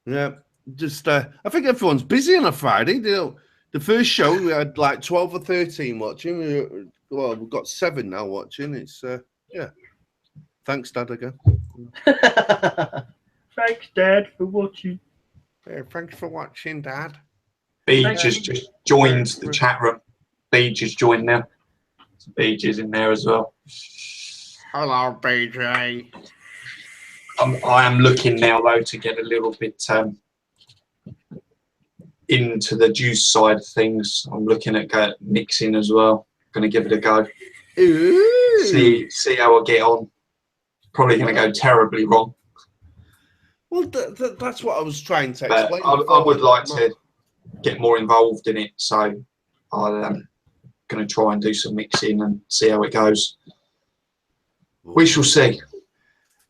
Yeah, just I think everyone's busy on a Friday. You know, the first show we had like 12 or 13 watching. Well, we've got 7 now watching. It's yeah. Thanks, Dad, again. Thanks, Dad, for watching. Yeah, thanks for watching, Dad. Beach has just joined the chat room. Beach has joined now. So Beach is in there as well. Hello, BJ. I am looking now though to get a little bit into the juice side of things. I'm looking at mixing as well. Going to give it a go. Ooh. See how I get on. Probably going to go terribly wrong. Well, that's what I was trying to But explain. I would like to get more involved in it, so I'm going to try and do some mixing and see how it goes. We shall see.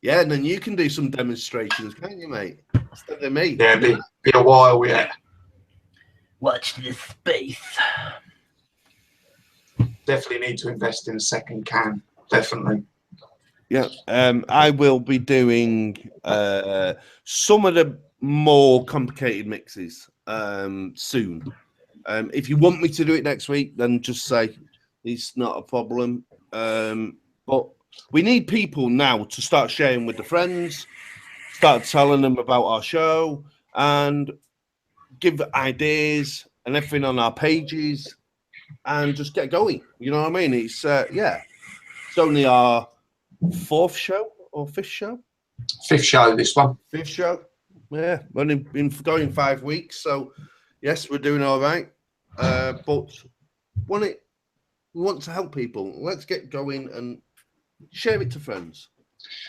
Yeah, and then you can do some demonstrations, can't you, mate? Instead of me. Yeah, be a while, yeah. Watch this space. Definitely need to invest in a second can. Definitely. Yeah, I will be doing some of the more complicated mixes soon. If you want me to do it next week, then just say it's not a problem. But we need people now to start sharing with the friends, start telling them about our show, and give ideas and everything on our pages, and just get going. You know what I mean? It's it's only our fourth show or fifth show. Fifth show, this one. Fifth show. Yeah, only been going 5 weeks, so yes, we're doing all right. But we want to help people. Let's get going and share it to friends.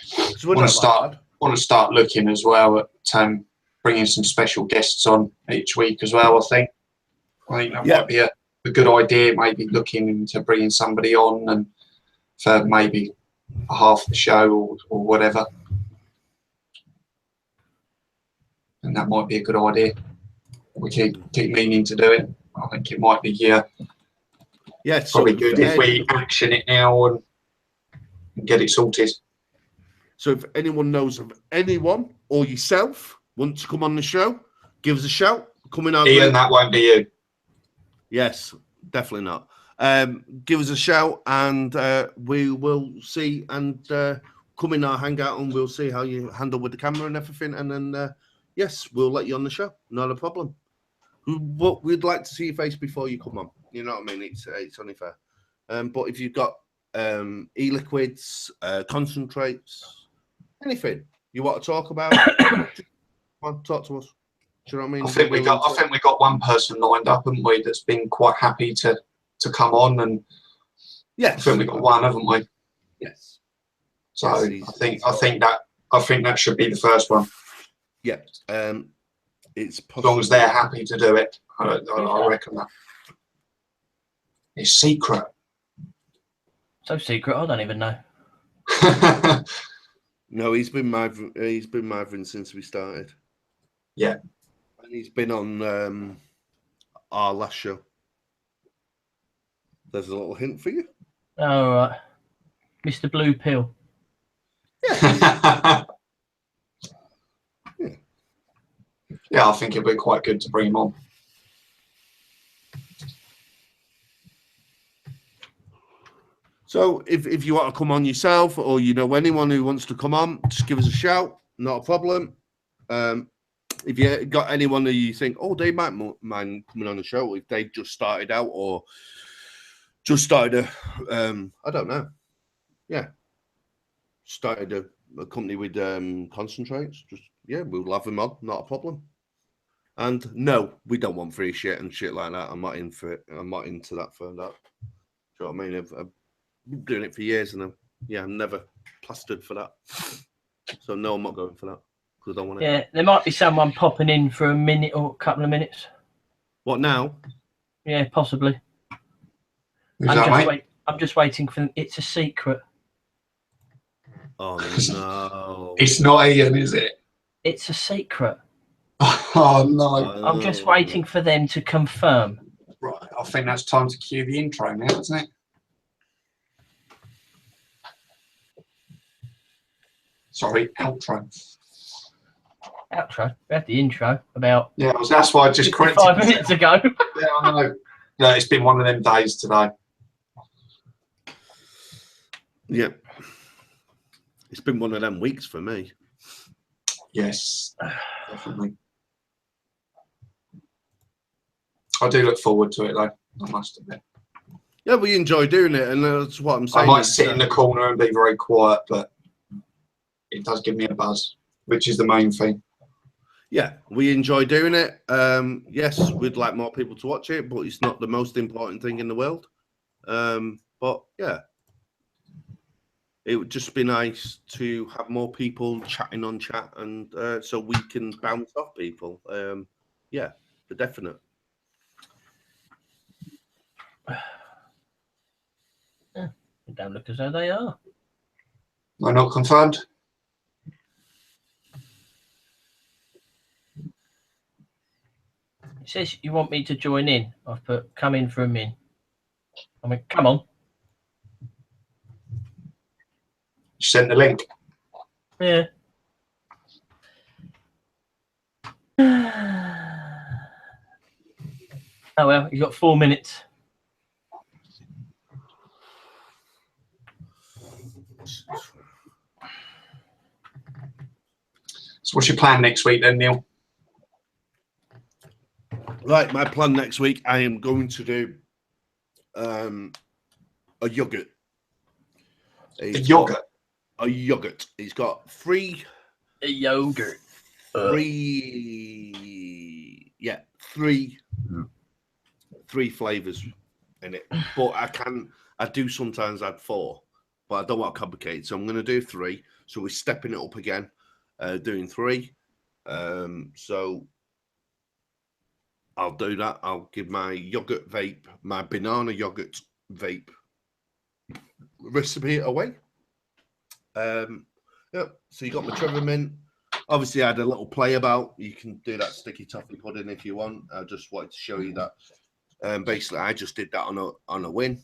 So Want to start looking as well at bringing some special guests on each week as well. I think that might be a good idea. Maybe looking into bringing somebody on and for maybe half the show or whatever. And that might be a good idea. We keep meaning to do it. I think it might be probably good if we action it now and get it sorted. So if anyone knows of anyone or yourself want to come on the show, give us a shout. Come in our Ian, that won't be you. Yes, definitely not. Give us a shout and we will see and come in our hangout and we'll see how you handle with the camera and everything. And then, yes, we'll let you on the show. Not a problem. But we'd like to see your face before you come on. You know what I mean? It's only fair. But if you've got e-liquids, concentrates, anything you want to talk about, come on, talk to us. Do you know what I mean? I think we got one person lined up, haven't we? That's been quite happy to come on, and yes, I think we got one, haven't we? Yes. So yes, I think that should be the first one. Yeah. It's as long as they're happy to do it. I reckon that. It's secret. So secret, I don't even know. No, he's been mithering since we started. Yeah. And he's been on our last show. There's a little hint for you. All right. Mr. Blue Pill. Yeah. Yeah, I think it'd be quite good to bring him on. So if you want to come on yourself or you know anyone who wants to come on, just give us a shout. Not a problem. If you got anyone that you think, oh, they might mind coming on the show if they've just started out or just started I don't know. Yeah. Started a company with concentrates. Just we'll have them on. Not a problem. And no, we don't want free shit and shit like that. I'm not in for it. I'm not into that for that. Do you know what I mean? I've been doing it for years and I'm never plastered for that. So no, I'm not going for that because I don't want it. Yeah, there might be someone popping in for a minute or a couple of minutes. What now? Yeah, possibly. I'm just waiting for them. It's a secret. Oh no! It's not Ian, is it? It's a secret. Oh no! I'm just waiting for them to confirm. Right, I think that's time to cue the intro now, isn't it? Sorry, outro. Outro? We had the intro about... Yeah, that's why I just corrected 5 minutes ago. Yeah, I know. No, it's been one of them days today. Yeah. It's been one of them weeks for me. Yes, definitely. I do look forward to it, though. I must admit. Yeah, we enjoy doing it, and that's what I'm saying. I might sit in the corner and be very quiet, but it does give me a buzz, which is the main thing. Yeah, we enjoy doing it. Yes, we'd like more people to watch it, but it's not the most important thing in the world. But yeah, it would just be nice to have more people chatting on chat, and so we can bounce off people. Yeah, for definite. They don't look as though they are. Am I not confirmed? It says you want me to join in. I've put come in for a min. I mean, come on. Send the link. Yeah. Oh well, you got 4 minutes. So what's your plan next week then, Neil? Right, my plan next week, I am going to do a yogurt. A yogurt? A yogurt. It's got three yogurt. Three flavors in it. But I do sometimes add 4, but I don't want to complicate. So I'm going to do 3. So we're stepping it up again, doing 3. So I'll do that. I'll give my yogurt vape, my banana yogurt vape recipe away. Yeah. So you got my Trevor Mint. Obviously, I had a little play about. You can do that sticky toffee pudding if you want. I just wanted to show you that. Basically, I just did that on a win,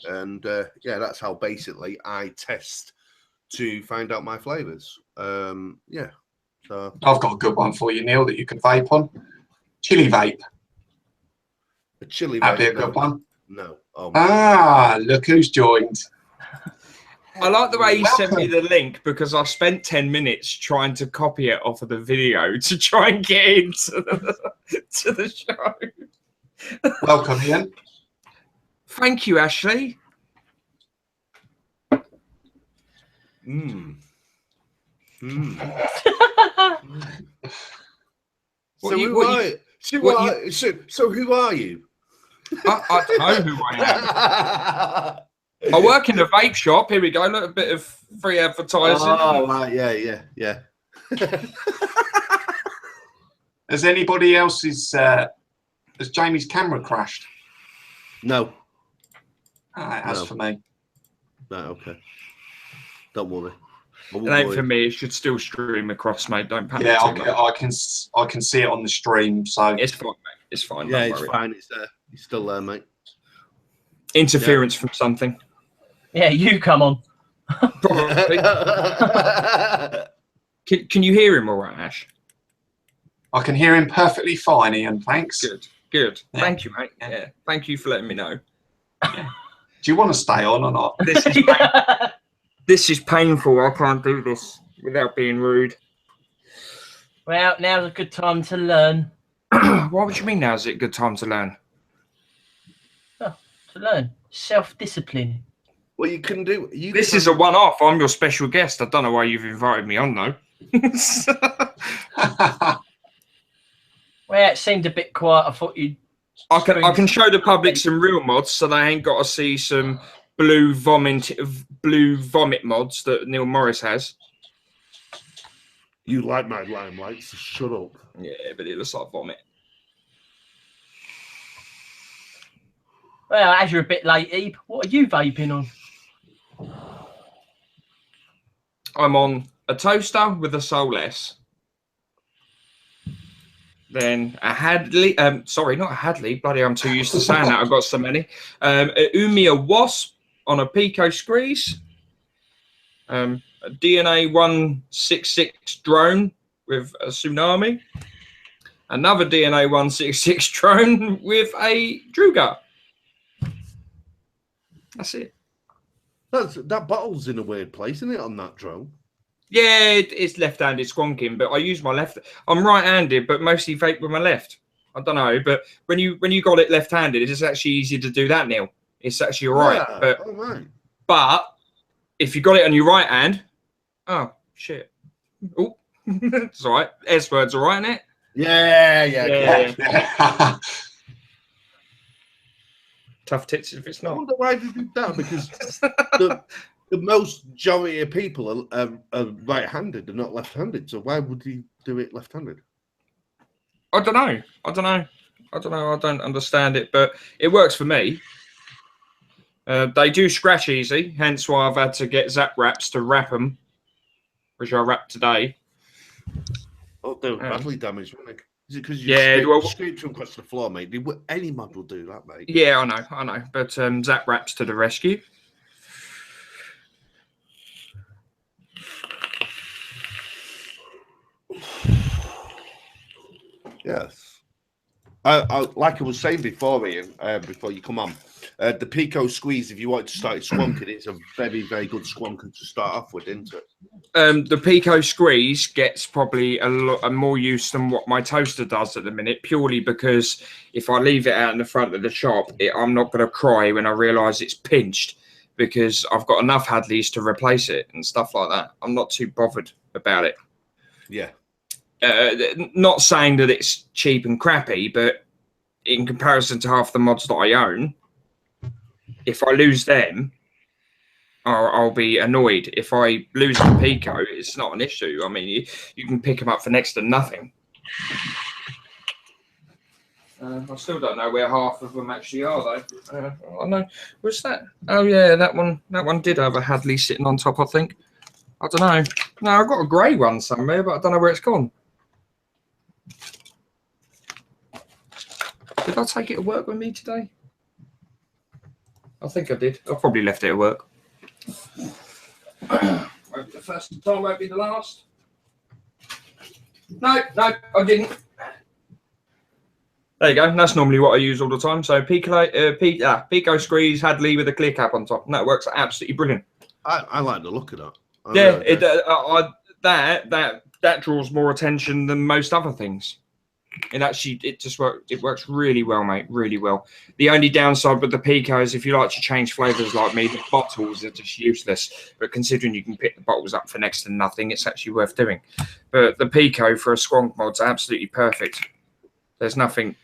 and yeah, that's how basically I test to find out my flavors. Yeah. So I've got a good one for you, Neil, that you can vape on. Chili vape. a chili. That'd be a vape, good one. No. Oh, look who's joined. I like the way you sent me Welcome. the link because I spent 10 minutes trying to copy it off of the video to try and get into to the show. Welcome, Ian. Thank you, Ashley. Mm. What So you- who what are you- you? So, what so who are you? I don't know who I am. I work in a vape shop. Here we go. Look, a bit of free advertising. Oh, right, yeah. Has anybody else's has Jamie's camera crashed? No. It has No. for me. Right, okay. Don't worry. It ain't for me. It should still stream across, mate. Don't panic Yeah, too much. I can see it on the stream. So It's fine, mate. It's fine. Yeah, Don't it's worry. fine. It's there. It's still there, mate. Interference from something. Yeah, you come on. Probably. Can you hear him all right, Ash? I can hear him perfectly fine, Ian. Thanks. Good. Good. Yeah. Thank you, mate. Yeah. Thank you for letting me know. Do you want to stay on or not? This is painful. I can't do this without being rude. Well, now's a good time to learn. What would you mean now is it a good time to learn? Self-discipline. Well, you can do. This is a one-off. I'm your special guest. I don't know why you've invited me on, though. Well, it seemed a bit quiet. I thought you'd. I can show the public some real mods, so they ain't got to see some blue vomit mods that Neil Morris has. You like my limelight, so shut up. Yeah, but it looks like vomit. Well, as you're a bit late, Eve, what are you vaping on? I'm on a toaster with a Soul S. Then a Hadley, sorry, not a Hadley, bloody, I'm too used to saying that, I've got so many. A Umia Wasp on a Pico Screeze. A DNA 166 drone with a Tsunami. Another DNA 166 drone with a Druga. That's it. That bottle's in a weird place, isn't it, on that drone? Yeah, it's left-handed squonking, but I use my left. I'm right-handed, but mostly vape with my left. I don't know, but when you got it left-handed, it's actually easier to do that, Neil. It's actually all right. Yeah, all right. But if you got it on your right hand, oh shit. Oh, it's all right. S word's all right, isn't it? Yeah. Tough tits if it's I not. wonder why they did that, because the most majority of people are right-handed, they're not left-handed. So why would he do it left-handed? I don't know. I don't understand it, but it works for me. They do scratch easy, hence why I've had to get Zap Wraps to wrap them, which I wrapped today. Oh, they were badly damaged, weren't they? Is it because you scraped them across the floor, mate? Any mod will do that, mate. Yeah, I know. But Zap Wraps to the rescue. Yes. I like I was saying before, Ian, before you come on, the Pico Squeeze, if you want to start squonking, it's a very, very good squonker to start off with, isn't it? The Pico Squeeze gets probably a lot more use than what my toaster does at the minute, purely because if I leave it out in the front of the shop, I'm not going to cry when I realise it's pinched, because I've got enough Hadleys to replace it and stuff like that. I'm not too bothered about it. Yeah. Not saying that it's cheap and crappy, but in comparison to half the mods that I own, if I lose them, I'll be annoyed. If I lose the Pico, it's not an issue. I mean, you can pick them up for next to nothing. I still don't know where half of them actually are, though. I know. What's that? Oh yeah, that one did have a Hadley sitting on top, I think. I don't know. No, I've got a grey one somewhere, but I don't know where it's gone. Did I take it to work with me today? I think I did. I probably left it at work. Won't be the first time, won't be the last. No, I didn't. There you go. That's normally what I use all the time. So Pico Squeeze Hadley with a clear cap on top. And that works absolutely brilliant. I like the look of that. That draws more attention than most other things. It works really well, mate, really well. The only downside with the Pico is if you like to change flavors like me, the bottles are just useless. But considering you can pick the bottles up for next to nothing, it's actually worth doing. But the Pico for a squonk mod's absolutely perfect. There's nothing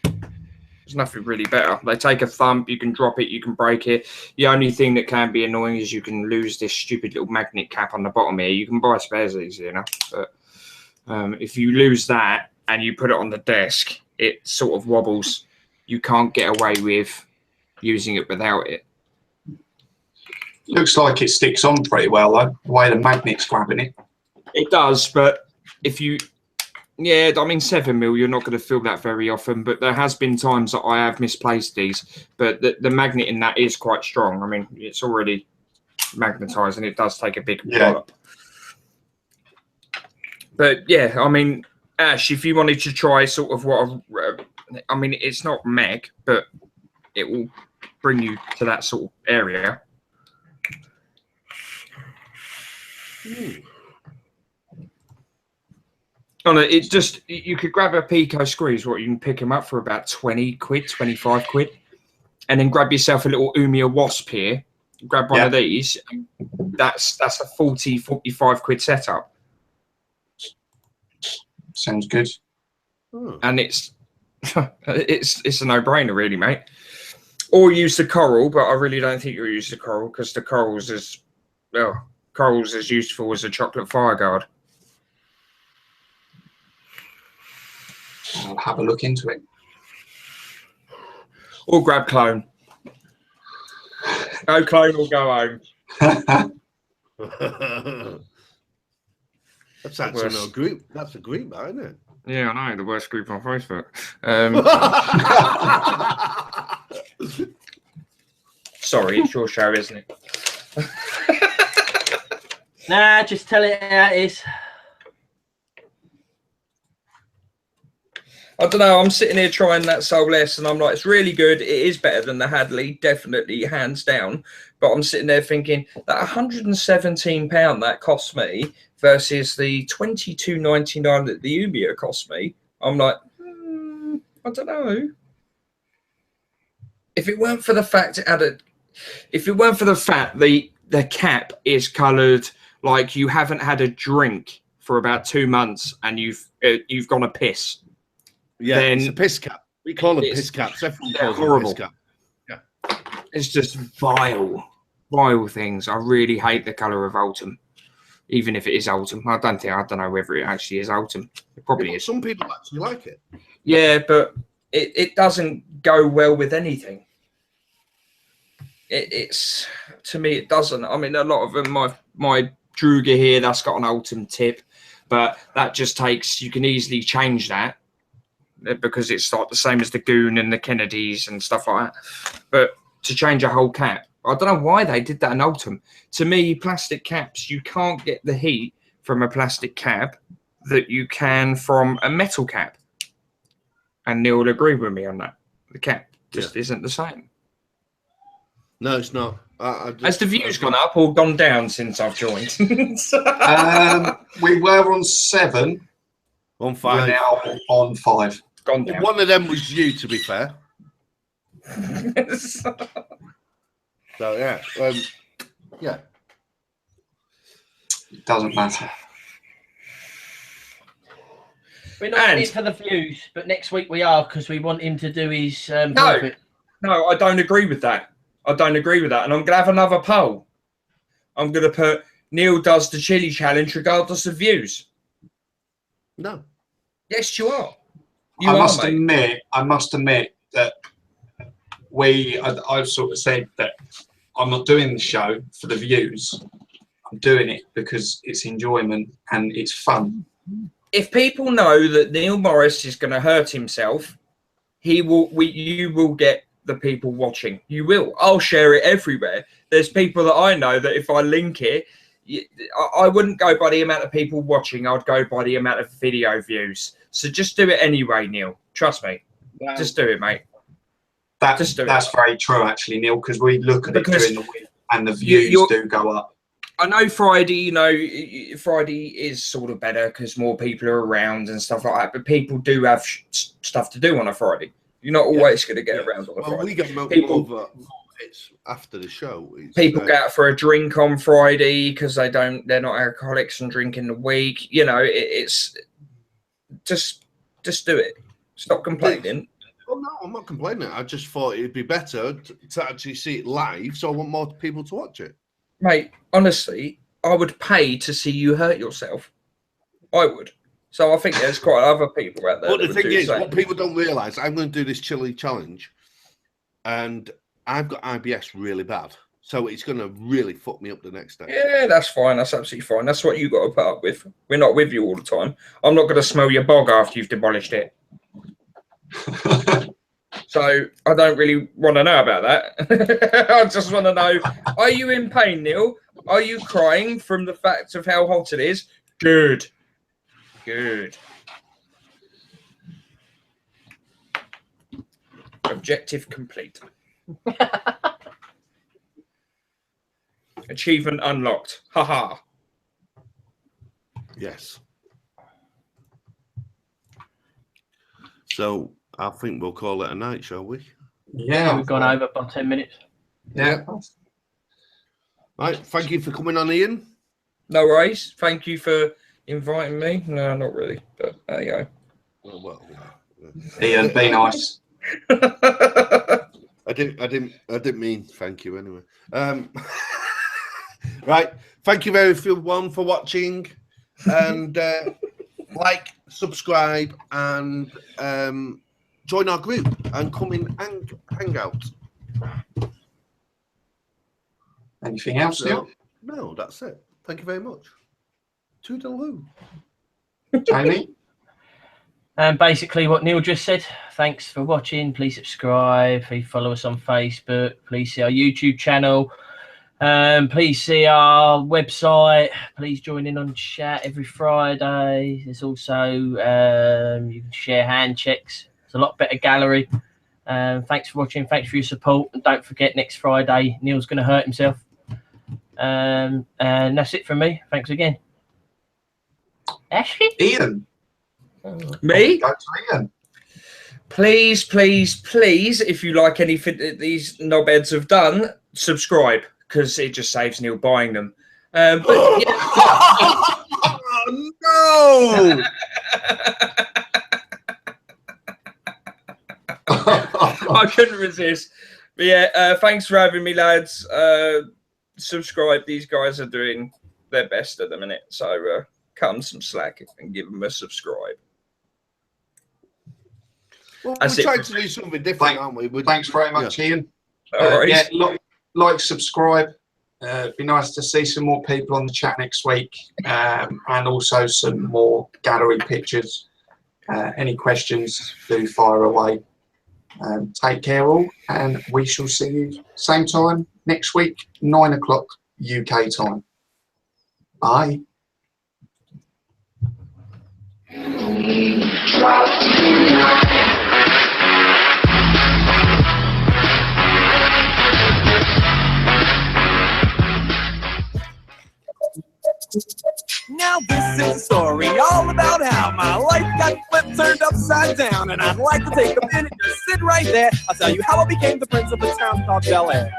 really better. They take a thump, you can drop it, you can break it. The only thing that can be annoying is you can lose this stupid little magnet cap on the bottom here. You can buy spares easy enough, but if you lose that and you put it on the desk, it sort of wobbles. You can't get away with using it without it. Looks like it sticks on pretty well, though, the way the magnet's grabbing it. It does, but if you... Yeah, I mean, 7mm, you're not going to feel that very often, but there has been times that I have misplaced these. But the magnet in that is quite strong. I mean, it's already magnetised, and it does take a big wallop. But, yeah, I mean... Ash, if you wanted to try sort of I mean, it's not meg, but it will bring you to that sort of area. Oh, no, it's just, you could grab a Pico Squeeze, you can pick them up for about 20 quid, 25 quid, and then grab yourself a little Umia Wasp here, grab one of these, and that's a 40, 45 quid setup. Sounds good. And it's a no-brainer, really, mate. Or use the Coral, but I really don't think you'll use the Coral because the Coral's as useful as a chocolate fire guard. I'll have a look into it. Or grab Clone. Go Clone or go home. That's actually no group. That's a group, isn't it? Yeah, I know, the worst group on Facebook. Sorry, it's your show, isn't it? Nah, just tell it how it is. I don't know. I'm sitting here trying that Soul S, and I'm like, it's really good. It is better than the Hadley, definitely, hands down. But I'm sitting there thinking that £117 that cost me versus the $22.99 that the Umia cost me. I'm like, I don't know. If it weren't for the fact the cap is coloured like you haven't had a drink for about 2 months and you've gone a piss. Yeah, then it's a piss cap. We call them piss caps. Everyone calls them horrible. piss cap. Yeah, It's just vile things. I really hate the colour of Ultim, even if it is Ultim. I don't know whether it actually is Ultim. It probably is. Some people actually like it. Yeah, but it doesn't go well with anything. It's to me, it doesn't. I mean, a lot of them, my Druga here, that's got an Ultim tip, but that just takes. You can easily change that because it's like the same as the Goon and the Kennedys and stuff like that. But to change a whole cap, I don't know why they did that in Ultim. To me, plastic caps, you can't get the heat from a plastic cap that you can from a metal cap. And Neil will agree with me on that. The cap just isn't the same. No, it's not. Has the views gone up or gone down since I've joined? We were on 7. On 5. We're now on 5. Gone down. One of them was you, to be fair. So yeah, yeah. It doesn't matter. We're not in it for the views, but next week we are because we want him to do his. No, I don't agree with that. And I'm going to have another poll. I'm going to put Neil does the chili challenge regardless of views. No. Yes, you are. I must admit that I've sort of said that I'm not doing the show for the views. I'm doing it because it's enjoyment and it's fun. If people know that Neil Morris is going to hurt himself, you will get the people watching. You will. I'll share it everywhere. There's people that I know that if I link it, I wouldn't go by the amount of people watching. I'd go by the amount of video views. So just do it anyway, Neil. Trust me. Wow. Just do it, mate. That's very true, actually, Neil, because we look at it during the week and the views do go up. I know Friday, Friday is sort of better because more people are around and stuff like that. But people do have stuff to do on a Friday. You're not always going to get around on a Friday. We get over it's after the show. People go out for a drink on Friday because they're not alcoholics and drink in the week. It's just do it. Stop complaining. Well, no, I'm not complaining. I just thought it'd be better to actually see it live, so I want more people to watch it. Mate, honestly, I would pay to see you hurt yourself. I would. So I think there's quite other people out there. But the thing is, what people don't realise, I'm going to do this chili challenge, and I've got IBS really bad. So it's going to really fuck me up the next day. Yeah, that's fine. That's absolutely fine. That's what you got to put up with. We're not with you all the time. I'm not going to smell your bog after you've demolished it. So I don't really want to know about that. I just want to know, are you in pain, Neil? Are you crying from the fact of how hot it is? Good. Good. Objective complete. Achievement unlocked. Haha. Yes. So I think we'll call it a night, shall we? Yeah. We've gone over by 10 minutes. Yeah. Right. Thank you for coming on, Ian. No worries. Thank you for inviting me. No, not really. But there you go. Well, Ian, be nice. I didn't mean thank you anyway. Right. Thank you everyone for watching, and like, subscribe, and join our group and come in and hang out. Anything else, Neil? No, that's it. Thank you very much. Toodaloo. Jamie? And basically what Neil just said, thanks for watching. Please subscribe. Please follow us on Facebook. Please see our YouTube channel. Please see our website. Please join in on chat every Friday. There's also you can share hand checks. It's a lot better gallery. Thanks for watching. Thanks for your support. And don't forget, next Friday, Neil's going to hurt himself. And that's it from me. Thanks again. Ashley? Ian. Me? Go to Ian. Please, please, please, if you like anything that these knobheads have done, subscribe, because it just saves Neil buying them. But yeah. Oh, no! I couldn't resist. But yeah, thanks for having me, lads. Subscribe. These guys are doing their best at the minute. So cut them some slack and give them a subscribe. Well, That's we're it. trying to do something different, aren't we? Thanks very much, Ian. All right. Yeah, like, subscribe. It'd be nice to see some more people on the chat next week, and also some more gallery pictures. Any questions, do fire away. Take care all, and we shall see you same time next week, 9 o'clock UK time. Bye. Now this is a story all about how my life got flipped, turned upside down, and I'd like to take a minute to sit right there. I'll tell you how I became the prince of a town called Bel Air.